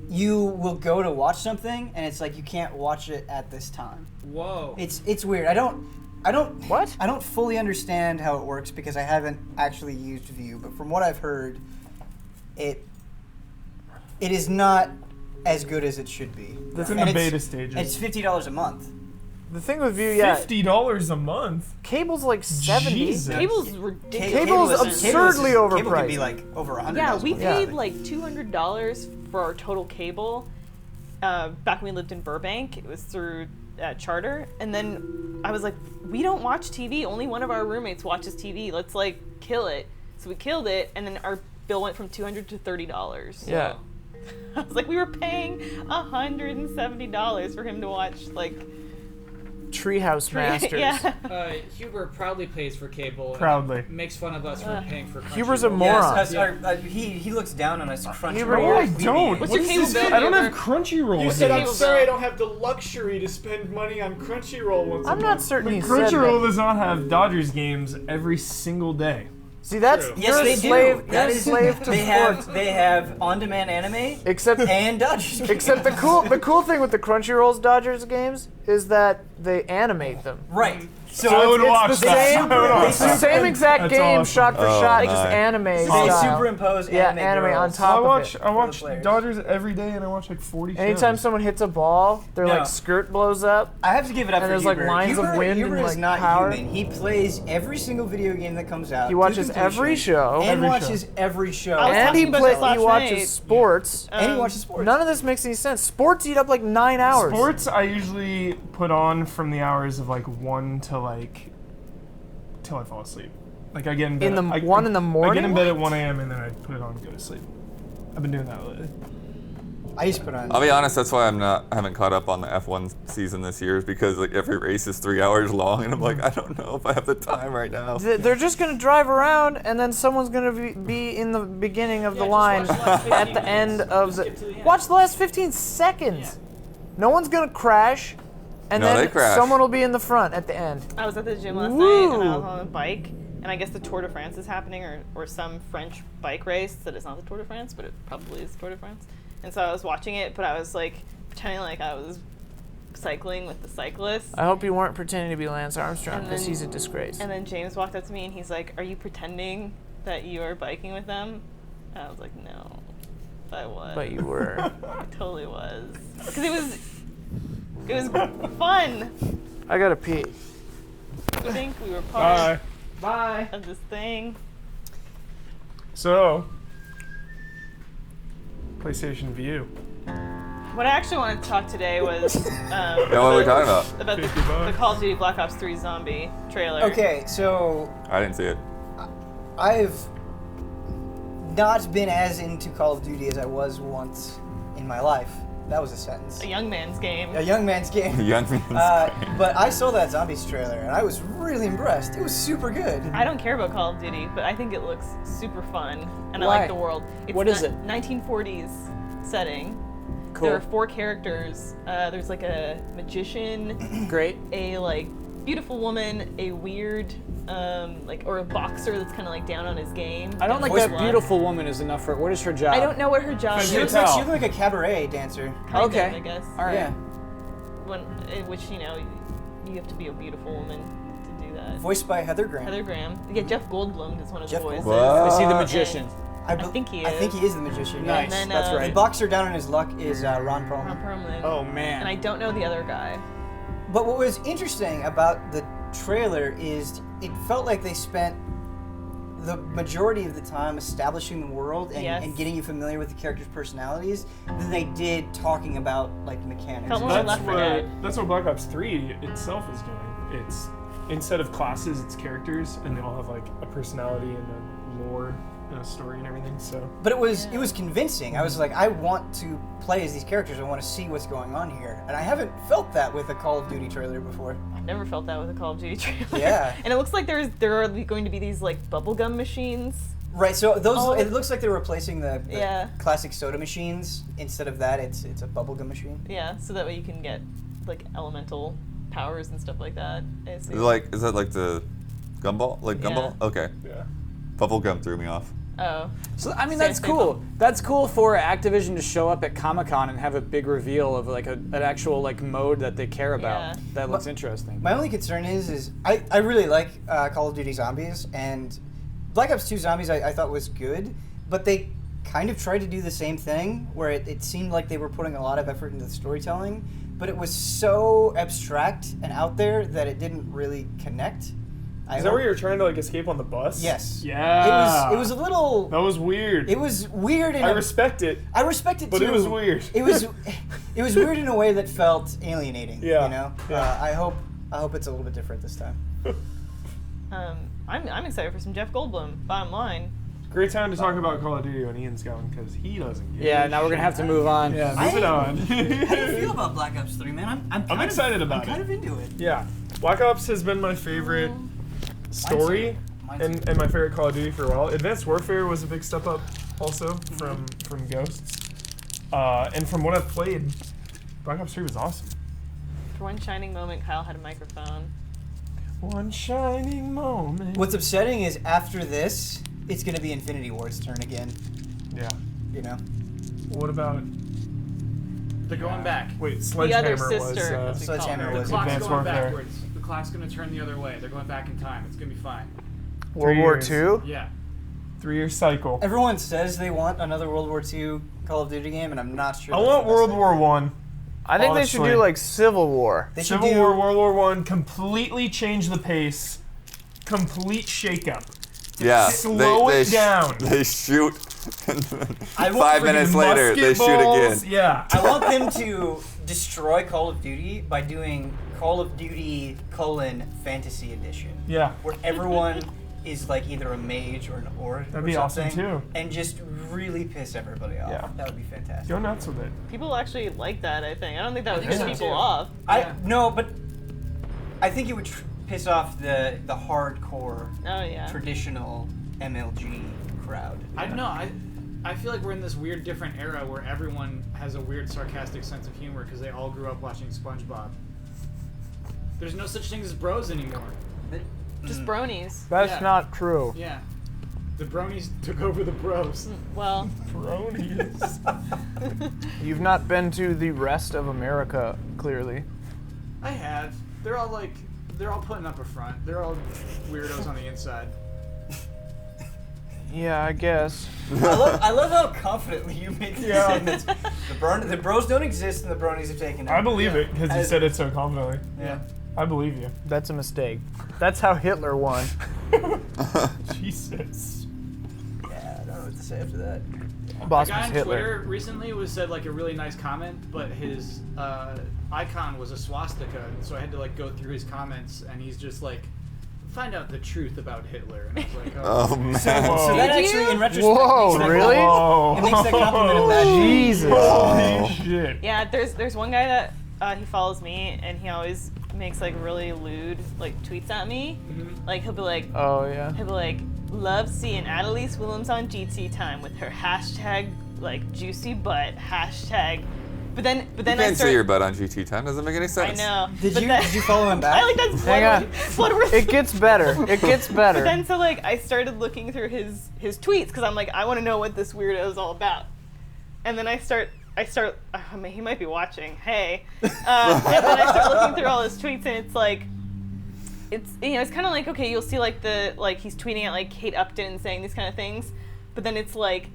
E: you will go to watch something and it's like you can't watch it at this time.
F: mean? Whoa.
E: It's weird. I don't
B: What?
E: I don't fully understand how it works because I haven't actually used View, but from what I've heard, it is not as good as it should be.
C: It's in
E: And
C: the beta stages.
E: It's $50 a month.
B: The thing with View, yeah,
C: $50 a month.
B: cable's like 70.
C: Jesus.
A: Cable's ridiculous.
B: Cable's absurdly
E: Cable could
B: overpriced.
E: be like over $100.
A: Yeah, we
E: a month.
A: paid like $200 for our total cable back when we lived in Burbank. It was through Charter. And then I was like, we don't watch TV. Only one of our roommates watches TV. Let's like kill it. So we killed it, and then our bill went from $200 to $30.
B: Yeah.
A: I was like, we were paying $170 for him to watch like
B: Treehouse Masters.
A: Yeah.
F: Huber proudly pays for cable.
C: Proudly.
F: And makes fun of us for paying for Crunchyroll.
B: Huber's a
E: Yes,
B: moron.
E: he looks down on us.
B: Huber,
C: No, I
E: We
C: don't.
E: need-
A: What's
C: What
A: your
C: is this?
A: cable bill,
C: I don't have
A: Huber?
C: Crunchyroll.
F: You said,
C: here.
F: I'm sorry I don't have the luxury to spend money on Crunchyroll once
B: I'm
F: a
B: not
F: month.
B: certain he said
C: Crunchyroll
B: that.
C: does not have Dodgers games every single day.
B: See, that's
F: True.
E: Yes,
B: you're
E: they
B: a slave.
E: do.
B: You're
E: That
B: a
E: is,
B: slave to sports.
E: they have on-demand anime
B: Except
E: and Dodgers.
B: Except the cool thing with the Crunchyroll's Dodgers games is that they animate them.
E: right.
C: So I would watch
B: It's the
C: that.
B: same,
C: I would watch
B: it's the
C: that.
B: same exact
C: That's
B: game,
C: awesome.
B: shot for
D: Oh,
B: shot,
D: my.
B: just anime
E: They
B: style.
E: superimpose
B: Yeah,
E: anime,
B: anime on
E: girls.
B: top.
C: I watch
B: of
C: I watch
E: players.
C: Dodgers every day, and I watch like 40
B: Anytime
C: shows.
B: someone hits a ball, their
E: No.
B: like skirt blows up.
E: I have to give it up
B: And
E: for
B: there's, like,
E: Huber.
B: lines of
E: Huber,
B: wind
E: Huber
B: and,
E: is
B: like,
E: not
B: power.
E: human. He plays every single video game that comes out.
B: He
E: to
B: watches
E: completion,
B: every show.
E: and
C: Every
E: watches
C: show.
E: every show.
A: I was
B: And he
A: talking about
B: play,
A: this last
B: he watches
A: night.
B: sports.
E: and he watches sports.
B: None of this makes any sense. Sports eat up like 9 hours.
C: Sports, I usually put on from the hours of like 1 to like till I fall asleep. Like I get in bed
B: In the
C: I
B: 1 in the morning?
C: I get in bed at 1 a.m. and then I put it on and go to sleep. I've been doing that lately.
E: I used to put on.
D: I'll be honest, that's why I haven't caught up on the F1 season this year, is because like every race is 3 hours long, and I'm like, I don't know if I have the time right now.
B: They're just gonna drive around, and then someone's gonna be in the beginning of the
F: just
B: line
F: watch the last 15
B: at the end
F: minutes.
B: of
F: Just
B: the.
F: skip to the end.
B: Watch the last 15 seconds. No one's gonna crash, and
D: No,
B: then
D: they crash.
B: someone will be in the front at the end.
A: I was at the gym last night and I was on a bike, and I guess the Tour de France is happening, or some French bike race that is not the Tour de France, but it probably is Tour de France. And so I was watching it, but I was like pretending like I was cycling with the cyclists.
B: I hope you weren't pretending to be Lance Armstrong,
A: And
B: because
A: then-
B: he's a disgrace.
A: And then James walked up to me and he's like, "Are you pretending that you are biking with them?" And I was like, "No, I was."
B: But you were.
A: I totally was. Because it was fun.
B: I gotta pee.
A: I think we were part
C: Bye.
A: of this thing.
C: So, PlayStation View.
A: What I actually wanted to talk today was
D: Yeah, what are we talking about?
A: about the
C: $50.
A: Call of Duty Black Ops 3 zombie trailer.
E: Okay, so
D: I didn't see it.
E: I've not been as into Call of Duty as I was once in my life. That was a sentence.
A: A young man's game.
E: A young man's game.
D: Young man's
E: But I saw that Zombies trailer and I was really impressed. It was super good.
A: I don't care about Call of Duty, but I think it looks super fun, and I
H: Why?
A: like the world. It's
H: What is it?
A: 1940s setting.
H: Cool.
A: There are 4 characters. There's like a magician,
H: Great.
A: a like beautiful woman, a weird or a boxer that's kind of like down on his game.
H: I don't like
E: Voice
H: that
E: line.
H: beautiful woman is enough for. What is her job?
A: I don't know what her job
C: She
E: She
A: is.
E: looks
C: tell.
E: like a cabaret dancer.
A: Kind
H: Okay.
A: of, I guess.
H: All right.
E: Yeah.
A: In which you have to be a beautiful woman to do that.
E: Voiced by Heather Graham.
A: Heather Graham. Yeah, Jeff Goldblum is one of
E: Jeff
A: the voices.
D: Goldblum.
H: Is he the
D: What?
H: magician?
E: I
A: think he
E: I think
A: is.
E: he is the magician. yeah.
H: Nice.
A: And then,
H: That's
A: um,
E: The
H: right.
E: boxer down on his luck is Ron
A: Ron
E: Perlman.
A: Perlman.
H: Oh man.
A: And I don't know the other guy.
E: But what was interesting about the trailer is it felt like they spent the majority of the time establishing the world and,
A: Yes.
E: and getting you familiar with the characters' personalities than they did talking about like mechanics.
A: Felt more Left 4 Dead.
C: That's what Black Ops 3 itself is doing. It's instead of classes, it's characters, and they all have like a personality and a lore and a story and everything. So
E: But it was convincing. I was like, I want to play as these characters. I want to see what's going on here, and I haven't felt that with a Call of Duty trailer before.
A: I've never felt that with a Call of Duty trailer.
E: Yeah.
A: And it looks like there are going to be these like bubblegum machines.
E: Right. So those
A: Oh.
E: it looks like they're replacing the
A: Yeah.
E: classic soda machines. Instead of that, it's a bubblegum machine.
A: Yeah, so that way you can get like elemental powers and stuff like that. I
D: Is
A: assume.
D: that like the gumball? Like gumball? Okay.
C: yeah.
D: Bubblegum threw me off.
A: Oh.
H: So I mean,
A: Same
H: that's
A: thing.
H: cool. That's cool for Activision to show up at Comic-Con and have a big reveal of like an actual like mode that they care about.
A: Yeah.
H: That looks interesting.
E: My only concern is I really like Call of Duty Zombies, and Black Ops 2 Zombies I thought was good, but they kind of tried to do the same thing where it seemed like they were putting a lot of effort into the storytelling, but it was so abstract and out there that it didn't really connect.
C: Is that where you're trying to like escape on the bus?
E: Yes.
C: Yeah.
E: It was a little.
C: That was weird.
E: It was weird.
C: I respect it.
E: I respect it
C: But
E: too.
C: it was weird.
E: It was weird in a way that felt alienating.
C: Yeah.
E: You know.
C: Yeah.
E: I hope it's a little bit different this time.
A: I'm excited for some Jeff Goldblum. Bottom line.
C: Great time to talk about Call of Duty when Ian's going, because he doesn't get
H: Yeah.
C: it.
H: Now we're gonna have to move on.
C: Yeah, moving on.
E: How do you feel about Black Ops 3, man?
C: I'm excited about
E: I'm kind
C: it.
E: of into it.
C: Yeah. Black Ops has been my favorite story
E: Mine's
C: and my favorite Call of Duty for a while. Advanced Warfare was a big step up also from Ghosts. And from what I've played, Black Ops 3 was awesome.
A: For one shining moment, Kyle had a microphone.
C: One shining moment.
E: What's upsetting is after this, it's going to be Infinity Ward's turn again.
C: Yeah.
E: You know.
C: What about...
H: They're going back.
C: Wait,
A: The
C: Sledgehammer
A: other sister.
C: was...
A: as we call
E: Sledgehammer
A: her.
E: was
H: Clock's
C: Advanced
H: going
C: Warfare.
H: backwards. The clock's gonna turn the other way. They're going back in time. It's gonna be fine.
B: World War
C: years.
B: II?
H: Yeah.
C: 3-year cycle.
E: Everyone says they want another World War II Call of Duty game, and I'm not sure.
C: I
E: that's
C: want
E: the best
C: World
E: thing.
C: War One.
B: I think they should
C: Honestly.
B: do like Civil War.
E: They should
C: Civil
E: do
C: War, World War One, completely change the pace. Complete shakeup.
D: Yeah.
C: Slow
D: they,
C: it down.
D: They shoot. And
E: I want
D: 5 minutes
C: Friggin'
D: later, they
C: musket
D: shoot
C: balls.
D: again.
C: Yeah.
E: I want them to destroy Call of Duty by doing Call of Duty Fantasy Edition.
C: Yeah.
E: Where everyone is like either a mage or an orc.
C: That'd be awesome too.
E: And just really piss everybody off.
C: Yeah.
E: That would be fantastic.
C: Go nuts with it.
A: People actually like that, I think. I don't think that would piss
F: so,
A: people
F: too.
A: off.
E: No, but I think it would piss off the hardcore,
A: Oh, yeah.
E: traditional MLG crowd.
F: I don't know. I feel like we're in this weird, different era where everyone has a weird, sarcastic sense of humor because they all grew up watching SpongeBob. There's no such thing as bros anymore.
A: Just bronies.
B: That's
F: Yeah.
B: not true.
F: Yeah. The bronies took over the bros.
A: Well,
C: Bronies.
B: You've not been to the rest of America, clearly.
F: I have. They're all putting up a front. They're all weirdos on the inside.
B: Yeah, I guess.
E: I love how confidently you make these statements. The bros don't exist and the bronies have taken it.
C: I believe it because you said it so confidently.
E: Yeah.
C: I believe you.
B: That's a mistake. That's how Hitler won.
C: Jesus.
E: Yeah, I don't know what to say after that.
B: Boss
F: A guy
B: was
F: on
B: Hitler.
F: Twitter recently said like a really nice comment, but his icon was a swastika, and so I had to like go through his comments, and he's just like, "Find out the truth about Hitler," and I was like,
D: Oh man.
E: So that
A: Did
E: actually,
A: you?
E: in retrospect,
B: Whoa,
E: makes that
B: really?
E: It makes that compliment a bad
B: Jesus.
C: Holy shit.
A: yeah, there's one guy that he follows me, and he always makes like really lewd like tweets at me. Like he'll be like,
B: Oh, yeah.
A: love seeing Annalise Williams on GT time with her hashtag like juicy butt hashtag. But then
D: You
A: I
D: can't
A: start.
D: see your butt on GT time. Doesn't make any
A: I
D: sense.
A: know.
E: Did
A: But
E: you
A: then-
E: did you follow him back?
A: I like that's
B: Hang on.
A: Bloodworth.
B: It gets better. It gets
A: But
B: better.
A: then so like I started looking through his tweets because I'm like I want to know what this weirdo is all about, and then I start I mean, he might be watching. Hey, and then I start looking through all his tweets and it's like. It's it's kind of like okay you'll see like he's tweeting at like Kate Upton and saying these kind of things, but then it's like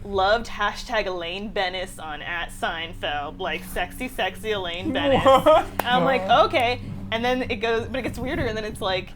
A: loved hashtag Elaine Bennis on @Seinfeld like sexy Elaine Bennis. And I'm like okay, and then it gets weirder and then it's like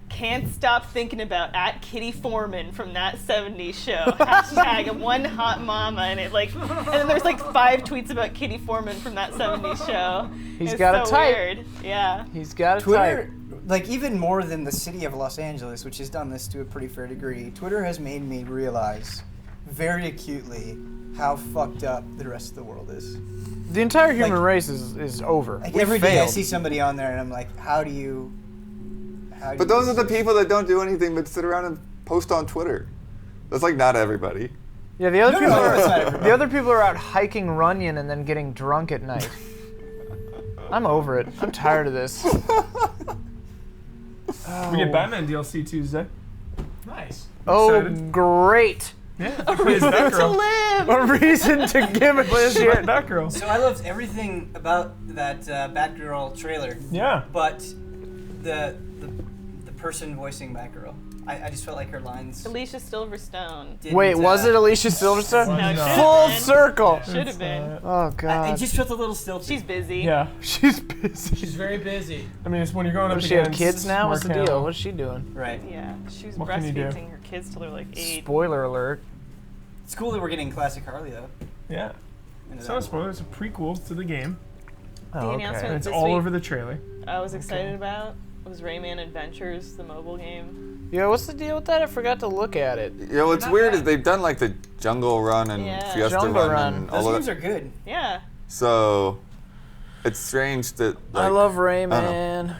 A: can't stop thinking about @Kitty Foreman from that '70s show hashtag one hot mama and it like and then there's like 5 tweets about Kitty Foreman from that '70s show.
B: He's
A: It's
B: got a
A: so
B: type.
A: weird. Yeah.
B: He's got a
E: Twitter,
B: type.
E: like even more than the city of Los Angeles, which has done this to a pretty fair degree, Twitter has made me realize very acutely how fucked up the rest of the world is.
B: The entire human
E: Like-
B: race is over.
E: Like
B: We
E: every day I
B: failed.
E: see somebody on there and I'm like, how do you
D: But those are the people that don't do anything but sit around and post on Twitter. That's like not everybody.
B: Yeah, the other
E: No,
B: people
E: no,
B: are
E: it's not everybody.
B: the other people are out hiking Runyon and then getting drunk at night. I'm over it. I'm tired of this.
C: We get Batman DLC Tuesday.
F: nice.
B: Oh,
C: Excited.
B: great.
C: Yeah. Plays
A: To
C: Batgirl.
A: live.
B: A reason to give a shit.
C: Batgirl.
E: So I loved everything about that Batgirl trailer,
C: Yeah.
E: but the person voicing Batgirl, I just felt like her lines.
A: Alicia Silverstone.
E: Didn't,
B: Wait, was it Alicia Silverstone?
A: No, it
C: No.
A: should've
B: Full
A: been.
B: circle.
A: Should have been.
B: Oh
E: I
B: god.
E: just felt a little stilted.
A: She's busy.
C: Yeah.
B: She's busy.
F: She's very busy.
C: I mean, it's when you're going up
B: Does she have
C: against
B: kids now? What's the
C: Mark
B: deal?
C: Hamill.
B: What's she doing?
E: right.
A: Yeah, she was
C: What can you do?
A: breastfeeding her kids till they're like 8.
B: Spoiler alert.
E: It's cool that we're getting classic Harley though.
C: Yeah.
E: into
C: It's
E: that.
C: not a spoiler. It's a prequel to the game.
B: Oh,
A: announcement-
C: And it's
A: This
C: all
A: week-
C: over the trailer.
A: I was excited about was Rayman Adventures, the mobile game.
B: Yeah, what's the deal with that? I forgot to look at it.
D: You know what's
F: Not
D: weird
F: bad.
D: is they've done like the Jungle Run and
A: Yeah.
D: Fiesta
B: Jungle
D: Run,
B: Run.
D: and
E: Those
D: all
E: games
D: of
E: are
D: that.
E: good.
A: Yeah.
D: So it's strange that like,
B: I love
D: I don't know.
B: Rayman.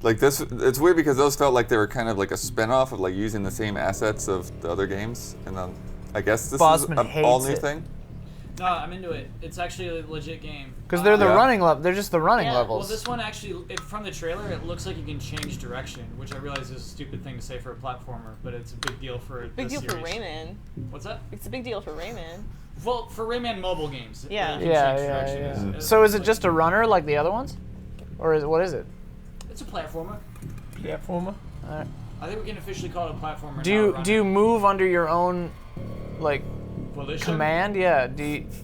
D: Like this, it's weird because those felt like they were kind of like a spin-off of like using the same assets of the other games, and then I guess this
B: Bosman
D: is an
B: hates
D: all-new
B: it.
D: thing.
F: No, I'm into it. It's actually a legit game.
B: Because they're the
D: Yeah.
B: running level. They're just the running
A: Yeah,
B: levels.
F: Well, this one actually, from the trailer, it looks like you can change direction, which I realize is a stupid thing to say for a platformer, but it's a big deal for
A: Big
F: the
A: deal for
F: series.
A: Rayman.
F: What's that?
A: It's a big deal for Rayman.
F: Well, for Rayman mobile games.
A: Yeah.
F: you can
B: Yeah,
F: change
B: yeah,
F: direction.
B: yeah. So is it just a runner like the other ones? Or what is it?
F: It's a platformer.
C: Platformer.
F: I think we can officially call it a platformer.
B: Do
F: not a
B: you
F: runner.
B: move under your own like
F: Volition?
B: command? Yeah.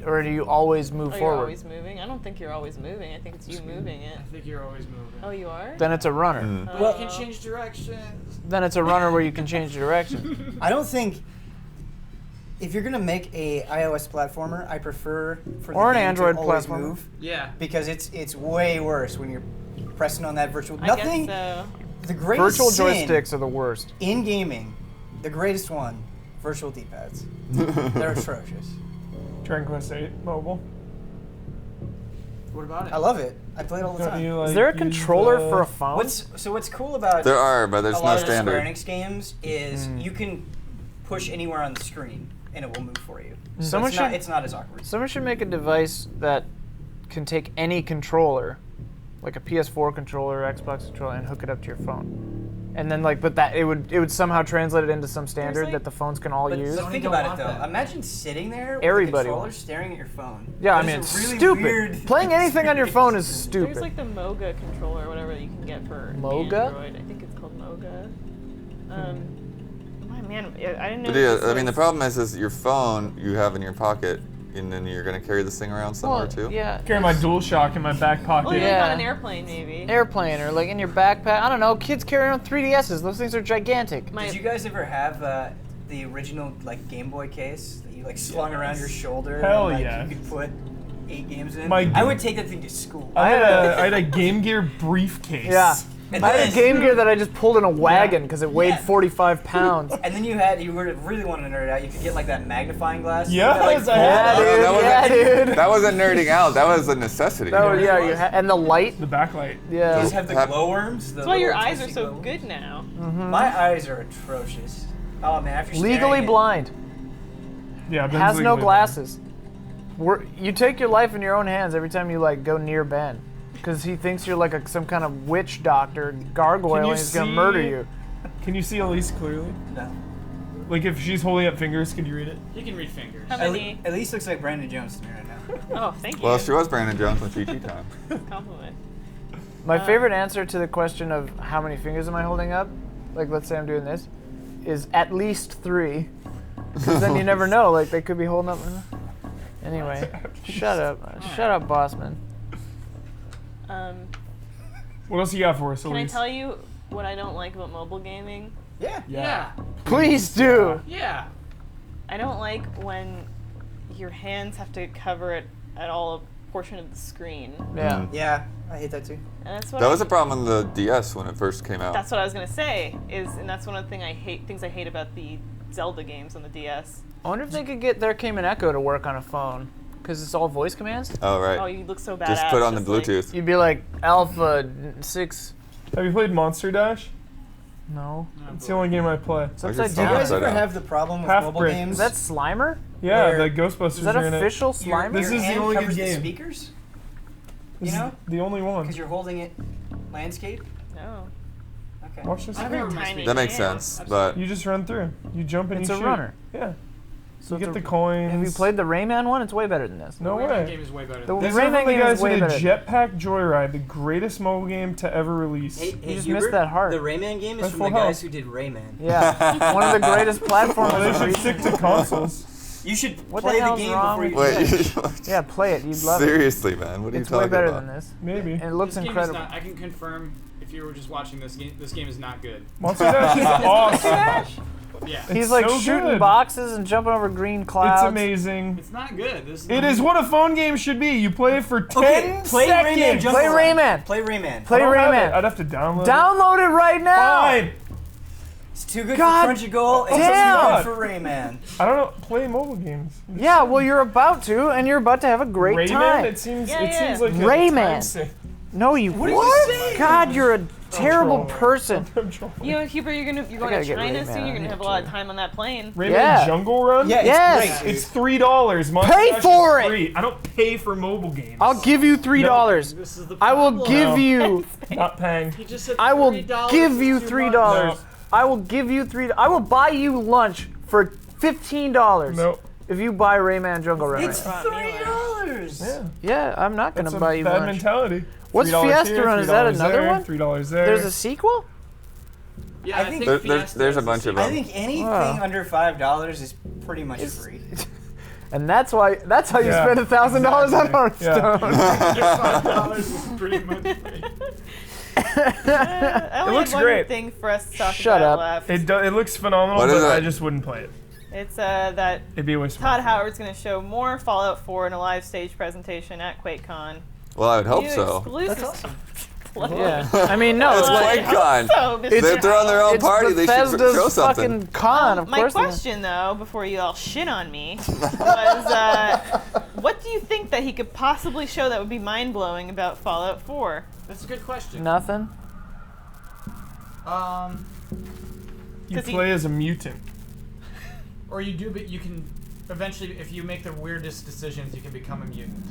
B: Or do you always move
A: Oh, you're
B: forward?
A: always moving? I don't think you're always moving. I think it's you moving it.
F: I think you're always moving.
A: Oh, you are?
B: Then it's a runner.
F: But
E: Well-
F: you can change directions.
B: Then it's a runner where you can change direction.
E: I don't think if you're gonna make a iOS platformer, I prefer for
B: Or
E: the
B: an
E: game
B: Android
E: to always
B: platformer.
E: move,
F: Yeah.
E: because it's way worse when you're pressing on that virtual.
A: I
E: Nothing.
A: guess so.
E: The greatest
B: Virtual
E: sin
B: joysticks are the worst.
E: in gaming, the greatest one, virtual D-pads. They're atrocious.
C: Dragon Quest 8 mobile.
F: What about it?
E: I love it. I play it all the
C: Don't
E: time.
C: you, like,
B: Is there a
C: use
B: controller
C: the-
B: for a phone?
E: What's cool about
D: There are, but there's
E: a
D: no
E: lot of the
D: standard.
E: Square Enix games is you can push anywhere on the screen and it will move for you. So
B: Someone
E: it's not,
B: should-
E: it's not as awkward.
B: Someone should make a device that can take any controller, like a PS4 controller, Xbox controller, and hook it up to your phone. And then but that it would somehow translate it into some standard
A: like-
B: that the phones can all
E: But
B: use.
E: think
F: don't
E: about it
F: want
E: though.
F: that.
E: Imagine sitting there with
B: Everybody
E: a controller
B: wants.
E: staring at your phone.
B: Yeah, I
E: That
B: mean,
E: is
B: it's
E: a really
B: stupid.
E: weird
B: Playing anything on your phone is
A: There's
B: stupid.
A: like the Moga controller or whatever that you can get for
B: Moga?
A: Android. I think it's called Moga. My man, I didn't know.
D: But yeah,
A: this
D: I mean, the
A: was-
D: problem is your phone you have in your pocket, and then you're gonna carry this thing around somewhere too.
B: Yeah.
C: Carry my DualShock in my back pocket.
A: Well,
B: Yeah.
A: on an airplane maybe.
B: Airplane or like in your backpack. I don't know. Kids carry around 3DSs. Those things are gigantic.
A: My-
E: Did you guys ever have the original like Game Boy case that you like slung around your shoulder?
C: Hell
E: and, like,
C: yeah.
E: You could put 8 games in.
C: My-
E: I would take that thing to school.
C: I had a Game Gear briefcase.
B: Yeah.
E: And
B: I had a
E: then-
B: Game Gear that I just pulled in a wagon because it weighed
E: Yeah.
B: 45 pounds.
E: And then you really want to nerd out. You could get like that magnifying glass.
C: Yes,
E: that, like,
C: I had
E: folds
B: Yeah,
E: up.
B: dude. Yeah, dude.
D: That wasn't nerding out. That was a necessity.
B: That was, yeah, and the light.
C: The backlight.
E: You
B: Yeah.
E: just have the
D: Have-
E: glowworms.
A: That's why your eyes are so good now.
E: My eyes are atrocious. Oh man, after staring
B: Legally
E: at-
B: blind.
C: Yeah, Ben's
B: Has no
C: legally
B: glasses. You take your life in your own hands every time you like go near Ben, because he thinks you're like some kind of witch doctor gargoyle
C: Can you
B: and he's gonna
C: see-
B: murder you.
C: blind. Can you see Elise clearly?
E: No.
C: Like if she's holding up fingers, can you read it?
F: He can read fingers.
A: How many?
E: At least looks like Brandon Jones to me right now.
A: Oh, thank you.
D: Well, she was Brandon Jones on TT time.
A: Compliment.
B: My favorite answer to the question of how many fingers am I holding up, like let's say I'm doing this, is at least 3. Because then you never know, like they could be holding up. Anyway, shut up, Bossman.
C: What else you got for us,
A: Can I
C: Elise?
A: tell you what I don't like about mobile gaming?
E: Yeah.
F: Yeah.
B: Please do.
F: Yeah.
A: I don't like when your hands have to cover it at all a portion of the screen.
B: Yeah.
E: Yeah, I hate that too.
A: And that's what
D: That was a problem on the DS when it first came out.
A: That's what I was gonna say. And that's one of the things I hate about the Zelda games on the DS.
B: I wonder if they could get There Came an Echo to work on a phone, because it's all voice commands.
D: Oh right.
A: Oh, you look so badass.
D: Just put on the
A: like-
D: Bluetooth.
B: You'd be like Alpha 6.
C: Have you played Monster Dash?
B: No.
C: It's the only game I play.
B: It's
D: I
B: upside
D: just
E: Do you
B: down.
E: guys
D: Upside
E: ever
D: down.
E: have the problem with
C: Half
E: mobile
C: brick.
E: games?
B: Is that Slimer?
C: Yeah,
E: Where-
C: the Ghostbusters
B: Is that
C: are in
B: official
C: it.
B: Slimer?
C: This
E: your
C: is the
E: hand
C: only
E: covers
C: good
E: the
C: game.
E: speakers?
C: This
E: You
C: is
E: know?
C: the only one.
E: Because you're holding it landscape?
A: No.
E: Okay.
C: Watch this.
F: I've
C: video.
F: never my
A: Tiny.
F: speed.
D: That makes
A: Yeah.
D: sense, but
C: You just run through. You jump and
B: It's
C: you
B: a
C: shoot.
B: runner.
C: Yeah.
B: So
C: You get
B: it's
C: the
B: a-
C: coins.
B: Have you played the Rayman one? It's way better than this.
C: No
F: Rayman
C: way.
F: game is way better.
B: The
F: Than
C: This is
B: Rayman
C: from the
B: game
C: guys
B: is
C: who
B: way
C: did
B: better.
C: Jetpack Joyride, the greatest mobile game to ever release.
E: Hey,
B: You just
E: Hubert,
B: missed that heart.
E: The Rayman game is
C: That's
E: from the
C: full
E: guys
C: health.
E: who did Rayman.
B: Yeah, one of the greatest
C: Well,
B: platformers.
C: they
B: of
C: should stick
B: recent-
C: to consoles.
E: You should
B: What the
E: play the
B: hell's
E: game
B: wrong
E: before you
B: with
E: do
D: wait.
B: Yeah, play it. You'd love it.
D: Seriously, man, what are
B: It's
D: you
B: way
D: talking
B: better
D: about?
B: than this.
C: Maybe.
B: And it looks
F: this game
B: incredible.
F: Is not, I can confirm if you were just watching this game is not good.
C: Monster Dash is awesome.
F: Yeah.
B: He's
C: It's
B: like
C: so
B: shooting
C: good.
B: boxes and jumping over green clouds.
C: It's amazing.
F: It's not good. This
C: It is what a phone game should be. You play it for 10
E: Okay, play
C: seconds.
E: Rayman. Jump
B: Play
E: around.
B: Rayman.
E: Play Rayman.
B: Play
C: I don't have it.
B: Rayman.
C: I'd have to download it.
B: Download it right now.
C: Fine.
E: It's too good
B: God
E: for Crunchyroll. It's
B: damn.
E: too good for Rayman.
C: I don't know. Play mobile games.
B: Yeah, well, you're about to, and you're about to have a great
C: Rayman.
B: time.
C: It seems.
A: Yeah,
C: it
A: yeah.
C: seems like a
B: Rayman.
C: time sink.
B: No, you.
E: What are you saying?
B: God, you're a terrible
C: trolling.
B: person.
C: I'm trolling.
A: You know, Hubert, you're going
B: gotta
A: to
B: get
A: China
B: Rayman
A: soon. You're
B: on
A: gonna
B: here,
A: have a lot of
B: too.
A: time on that plane.
C: Rayman
B: Yeah.
C: Jungle Run.
E: Yeah,
B: Yes.
E: it's great.
C: It's $3. Monster
B: Pay
C: Dash
B: for
C: is
B: it.
C: free. I don't pay for mobile games.
B: I'll give you $3.
F: This is the
B: I will
F: problem.
B: give
C: No.
B: you.
C: Not paying.
F: He just said
B: I will
F: $3
B: give
F: is
B: you
F: too
B: $3.
F: much.
B: I will give you $3. I will buy you lunch for $15
C: No.
B: if you buy Rayman Jungle Run.
E: It's
B: right
E: $3.
C: Yeah.
B: now. Yeah, I'm not gonna
C: That's a
B: buy you
C: bad
B: lunch.
C: mentality.
B: What's
C: $3
B: Fiesta
C: here,
B: Run? Is that
C: $3
B: another
C: there,
B: one?
C: $3 there.
B: There's a sequel?
F: Yeah,
E: I
F: I
E: think
F: think
D: there's a bunch of
E: I
D: them.
E: think anything
B: Wow.
E: under $5 is pretty much free.
B: And that's how you
C: Yeah,
B: spend $1,000 on
C: exactly. Yeah.
B: Hearthstone.
F: $5 is pretty much free.
A: I only
C: looks
A: have one
C: great.
A: thing for us to talk
B: Shut
A: about
B: up.
A: left.
C: It looks phenomenal,
D: What is
C: but I
D: it?
C: just wouldn't play it.
A: It's that
C: It'd be a waste of
A: Todd
C: money.
A: Howard's going to show more Fallout 4 in a live stage presentation at QuakeCon.
D: Well, I would hope
A: New
D: so.
A: exclusive
E: That's awesome.
B: Yeah. I mean, no,
D: It's
B: it's like
D: QuakeCon.
A: So, Mr.
D: They're throwing their own
B: it's
D: party. They should
B: Bethesda's
D: show something.
B: fucking con. Of
A: My
B: course.
A: question, though, before you all shit on me, was what do you think that he could possibly show that would be mind-blowing about Fallout 4?
F: That's a good question.
B: Nothing.
C: You
A: 'Cause he-
C: play as a mutant.
F: Or you do, but you can eventually, if you make the weirdest decisions, you can become a mutant.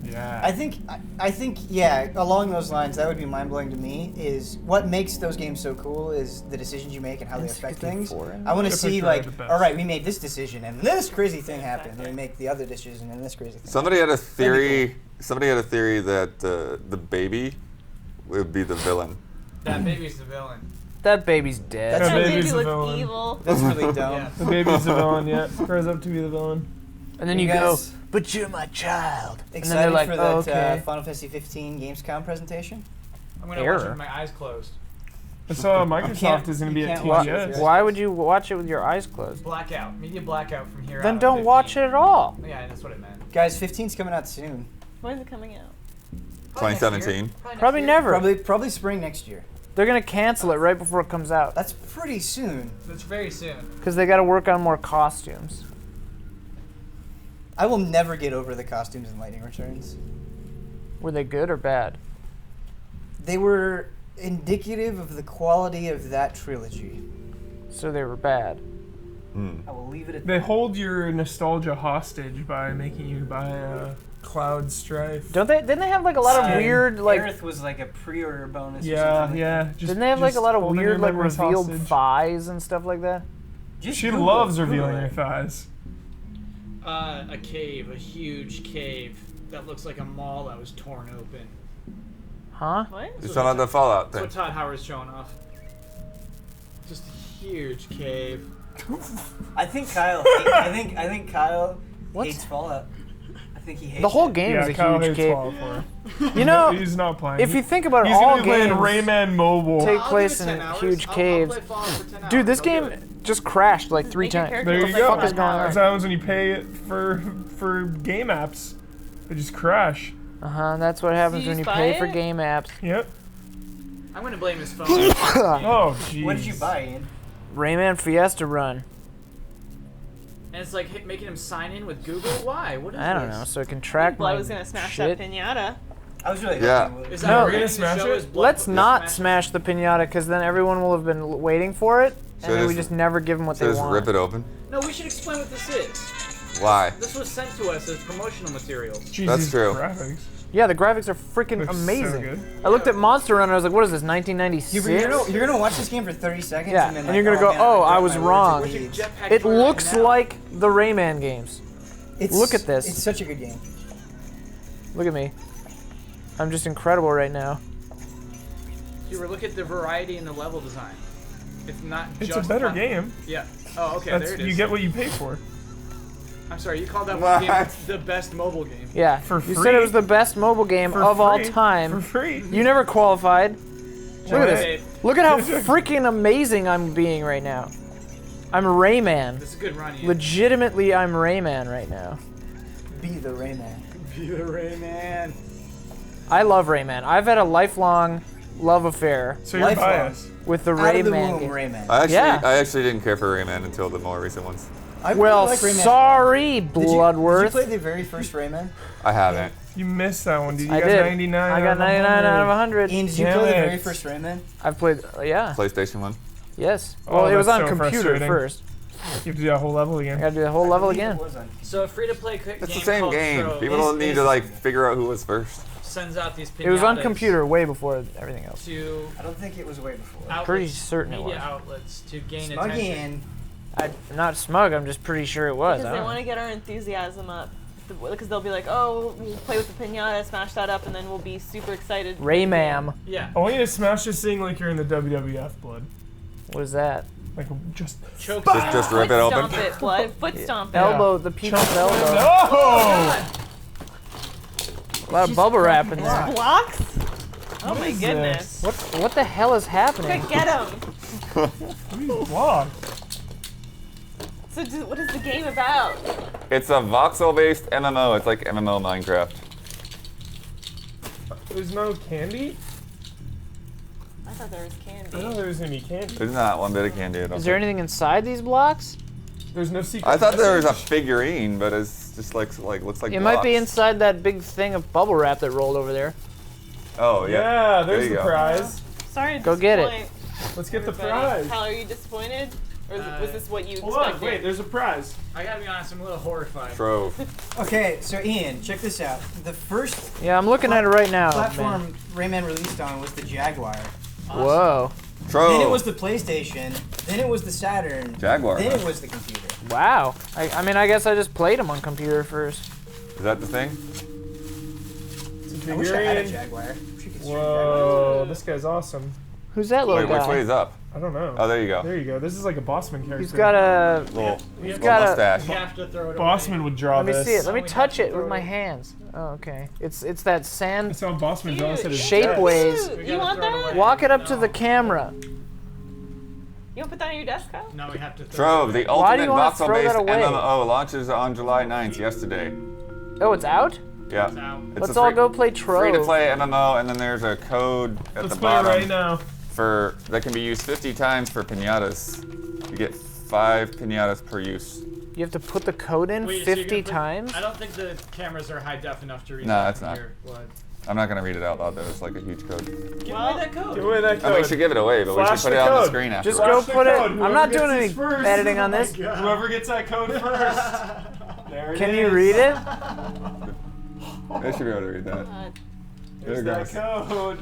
C: Yeah.
E: I think, yeah, along those lines, that would be mind-blowing to me, is what makes those games so cool is the decisions you make and how they affect things. I want to
C: I
E: see,
C: think they're
E: like,
C: the best.
E: all right, we made this decision, and this crazy thing happened, and we make the other decision, and this crazy thing
D: Somebody had a theory. Somebody had a theory that the baby would be the villain.
F: That baby's the villain.
B: That baby's dead.
E: That's
A: That
C: baby's
A: baby
C: the
A: looks
C: villain.
A: evil.
E: That's really dumb.
F: Yeah.
C: The baby's the villain, yeah. Grows up to be the villain.
B: And then
E: You
B: you go,
E: guys
B: but you're my child. And then
E: Excited
B: they're like,
E: for
B: oh,
E: that
B: okay.
E: Final Fantasy 15 Gamescom presentation?
F: I'm gonna watch it
B: Error.
F: with my eyes closed.
C: I saw Microsoft
E: can't-
C: is going to be
E: you
C: at
E: can't watch it with
C: TGS.
E: your
B: Why would you watch it with your eyes closed?
F: Blackout. Media blackout from here out.
B: Then
F: on
B: don't
F: 15.
B: watch it at all.
F: Yeah, that's what it meant.
E: Guys, 15's coming out soon.
A: When is it coming out?
F: Probably next year.
D: 2017.
B: Probably
F: next year.
B: never.
E: Probably spring next year.
B: They're gonna cancel it right before it comes out
E: That's pretty soon.
F: That's very soon.
B: because they got to work on more costumes.
E: I will never get over the costumes in Lightning Returns.
B: Were they good or bad?
E: They were indicative of the quality of that trilogy.
B: So they were bad.
E: I will leave it at
C: They
E: that.
C: hold your nostalgia hostage by making you buy a Cloud Strife.
B: Don't they? Didn't they have like a lot of
C: Same.
B: weird like?
E: Aerith was like a pre-order bonus. or
C: Yeah,
E: something.
C: yeah. Just,
B: Didn't they have like a
C: just
B: lot of
C: holding
B: weird
C: your
B: like
C: memories
B: revealed
C: hostage.
B: thighs and stuff like that?
E: Just
C: She
E: Google-
C: loves
E: Google
C: revealing
E: it.
C: her thighs.
F: A cave, a huge cave that looks like a mall that was torn open.
B: Huh?
A: What?
D: You're talking about the Fallout
F: That's
D: thing.
F: what Todd Howard's showing off. Just a huge cave.
E: I think Kyle. I think Kyle
B: What?
E: hates Fallout. I think he hates
B: The whole
E: it.
B: game
C: Yeah,
B: is a
C: Kyle
B: huge
C: hates
B: cave.
C: Fallout 4.
B: You know,
C: He's not playing.
B: if you think about it,
C: He's
B: all
C: gonna be playing
B: games
C: Rayman Mobile.
B: take
F: I'll
B: place
F: give it
B: in
F: 10 hours.
B: huge
F: I'll
B: caves.
F: play Fallout for 10 hours.
B: Dude, this
F: I'll do
B: game
F: it.
B: just crashed like 3
A: Make your
B: times.
A: character
C: There
A: look
C: you
A: like
C: go.
A: a
B: What the fuck is going on?
C: That's what happens when you pay it for game apps. They just crash.
B: That's what happens
A: you
B: when you
A: just
B: pay
A: buy
B: for
A: it?
B: game apps.
C: Yep.
F: I'm gonna blame his phone.
C: Oh, jeez.
E: What did you buy, Ian?
B: Rayman Fiesta Run.
F: And it's like making him sign in with Google. Why? What is
B: I don't
F: this?
B: know, so it can track
A: Well,
B: my
A: I was gonna smash
B: shit.
A: that pinata.
E: I was really
D: Yeah.
E: hoping
F: Is
E: it
F: that
B: No.
F: what
B: We're
C: gonna
F: the
C: smash
F: show
C: it?
F: is? Blood-
B: Let's not
F: smash it?
B: smash the pinata, because then everyone will have been waiting for it,
D: So
B: and then we
D: just-
B: just never give them what
D: So
B: they
D: just
B: want.
D: rip it open.
F: No, we should explain what this is.
D: Why?
F: This was sent to us as promotional materials.
C: Jeez,
D: That's
C: these
D: true.
C: Graphics.
B: Yeah, the graphics are freaking
C: They're so
B: amazing.
C: good.
B: I looked at Monster Runner, I was like, what is this, 1996?
E: You're gonna watch this game for 30 seconds.
B: Yeah,
E: and, then
B: and
E: like,
B: you're gonna go,
E: man,
B: oh,
E: regret
B: I was
E: my words
B: wrong.
E: and leave.
F: Jetpack
B: It
F: Joyride
B: looks
F: now.
B: like the Rayman games. Look at this.
E: It's such a good game.
B: Look at me. I'm just incredible right now.
F: You were look at the variety in the level design. It's not
C: It's
F: just
C: a better
F: con-
C: game.
F: Yeah. Oh, okay.
C: That's,
F: there it is.
C: you get what you pay for.
F: I'm sorry. You called that
D: What?
F: one game the best mobile game.
B: Yeah,
C: For
B: you
C: free?
B: said it was the best mobile game
C: For
B: of all
C: free.
B: time.
C: For free.
B: You never qualified. Look at
F: Okay,
B: this. Look at how freaking amazing I'm being right now. I'm Rayman.
F: This is a good run, Ian.
B: Legitimately, I'm Rayman right now.
E: Be the Rayman.
F: Be the Rayman.
B: I love Rayman. I've had a lifelong love affair
C: So you're
E: Lifelong.
C: biased.
B: with the
E: Out of the
B: Rayman
E: womb,
B: game.
E: Rayman.
B: Yeah.
D: I actually didn't care for Rayman until the more recent ones.
E: I really
B: Well,
E: like Rayman.
B: sorry,
E: Did you
B: Bloodworth.
E: play the very first Rayman?
D: I haven't.
C: You missed that one, dude. You
B: I
C: got
B: did.
C: 99.
B: I got 99 out of 100.
E: Ian, did you
C: Damn
E: play the
C: it.
E: very first Rayman?
B: I've played, yeah,
D: PlayStation 1.
B: yes.
C: Oh,
B: Well, it was
C: that's
B: on
C: so
B: computer
C: frustrating.
B: first.
C: You have to do that whole level
B: I
C: again.
B: gotta do the whole level again.
F: So a free-to-play game
D: It's the same
F: called
D: game.
F: Tro
D: People don't need to like figure out who was first.
F: sends out these pinatas
B: It was on computer way before everything else.
F: to
E: I don't think it was way before.
F: outlets,
B: Pretty certain it
F: media
B: was.
F: outlets to gain
E: Smug
F: attention.
E: Ian.
B: I'm not smug, I'm just pretty sure it was.
A: Because
B: I
A: they
B: don't
A: want
B: know.
A: to get our enthusiasm up. Because they'll be like, oh, we'll play with the pinata, smash that up, and then we'll be super excited.
B: Rayman.
F: Yeah.
C: I want you to smash this thing like you're in the WWF, blood.
B: What is that?
C: Like just.
F: Choke
D: Just rip
A: Foot
D: it open.
A: stomp it, blood. Foot stomp it.
B: Elbow, the pizza's elbow.
C: No!
B: A lot of bubble wrap in there.
A: Blocks? Oh my
C: is
A: goodness.
B: What the hell is happening?
A: Get him.
C: What are you blocked?
A: So what is the game about?
D: It's a voxel-based MMO. It's like MMO Minecraft.
C: There's no candy?
A: I thought there was candy.
C: I thought there was gonna be candy.
D: There's not one bit of candy. I don't
B: Is there
D: think.
B: anything inside these blocks?
C: There's no secret.
D: I thought there was a
C: message?
D: figurine, but it's just like looks like
B: It might be
D: blocks.
B: inside that big thing of bubble wrap that rolled over there.
D: Oh yeah.
C: Yeah,
D: There
C: there's
D: you
C: the
D: go.
C: prize.
A: Sorry to
B: Go get it.
A: disappoint
C: Let's get the
A: everybody.
C: prize.
A: Kyle, are you disappointed? Or was this what you
C: Hold
A: expected?
C: on, wait, there's a prize.
F: I gotta be honest, I'm a little horrified.
D: Trove.
E: Okay, so Ian, check this out. The first
B: Yeah, I'm looking at it right now.
E: platform Rayman released on was the Jaguar.
B: Man. Whoa.
D: Trove.
E: Then it was the PlayStation. Then it was the Saturn.
D: Jaguar.
E: Then
D: huh?
E: it was the computer.
B: Wow. I mean, I guess I just played them on computer first.
D: Is that the thing?
C: It's a
E: I wish I had a
C: figurine.
E: Jaguar. Wish you could stream
C: Whoa, this guy's awesome.
B: Who's that little
D: Wait, which way
B: guy?
D: is up?
C: I don't know.
D: Oh, there you go.
C: There you go. This is like a Bossman character.
B: He's got a.
D: Little,
B: He's
D: little
B: got a.
D: mustache.
F: You have to throw it
C: Bossman
F: away.
C: would draw
B: Let me
C: this.
B: see it. Let me
F: We
B: touch
F: have to
B: it with
F: throw
B: my
F: it.
B: hands. Oh, okay. It's that sand.
C: That's how Bossman draws it.
B: Shapeways.
A: Ooh,
F: We
A: you
F: gotta
A: want
F: throw it
A: that?
F: away.
B: Walk it up to
F: No.
B: the camera.
A: You want to put that on your desk, Kyle?
F: No, we have to throw
D: Trove,
F: it
D: the
F: away.
B: Why do
D: ultimate
B: you wanna throw
D: voxel-based
B: that away?
D: MMO launches on July 9th, yesterday.
B: Oh, it's out?
D: Yeah.
F: out.
D: It's
B: Let's
D: a
B: all
D: free-
B: go play Trove.
D: Free-to-play MMO, and then there's a code at
C: Let's
D: the
C: play it
D: bottom
C: right now.
D: for that can be used 50 times for piñatas. You get 5 piñatas per use.
B: You have to put the code in
F: Wait, so you're
B: 50
F: gonna put-
B: times?
F: I don't think the cameras are high def enough to read
D: No,
F: that
D: it's not.
F: here. What?
D: I'm not gonna read it out loud though. It's like a huge code.
F: Give
A: Well,
F: away that code.
C: Give away that
D: I mean,
C: code.
D: we should give it away, but we
C: Flash
D: should put
C: the
D: it on the
C: code.
D: screen after.
B: Just
C: Flash
B: go
C: the
B: put it.
C: code.
B: I'm
C: Whoever
B: not
C: gets
B: doing any
C: this first.
B: editing on this.
C: Whoever gets that code first. There it
B: Can you
C: is.
B: read it?
D: They should be able to read that.
C: There's
D: There
C: that
D: it
C: code.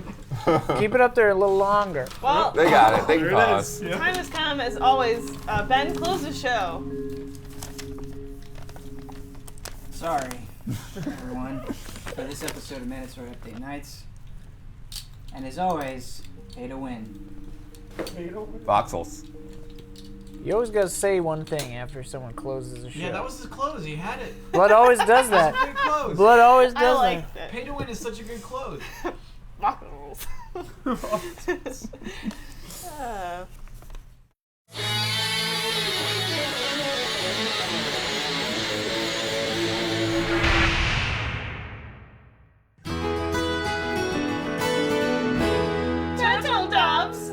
D: goes.
B: Keep it up there a little longer.
A: Well,
D: They got it. They can
C: There it
D: pause.
C: is. Yep.
A: time has come, as always. Ben, close the show.
E: Sorry, everyone, for this episode of Mandatory Update Nights. And as always, pay to win.
D: Voxels.
B: You always gotta say one thing after someone closes the show.
F: Yeah, that was his close. He had it.
B: Blood always does that.
F: Good close.
B: Blood always
A: I
B: does
A: like
B: that.
A: it.
F: Pay to win is such a good close.
A: Waffles. Turtle Doves.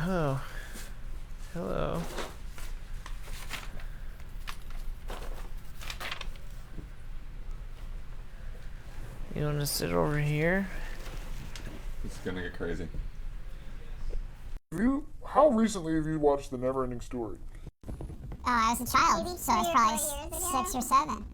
B: Oh. Hello. You want to sit over here?
D: It's gonna get crazy.
I: How recently have you watched The Neverending Story?
J: I was a child, so I was probably 6 or 7.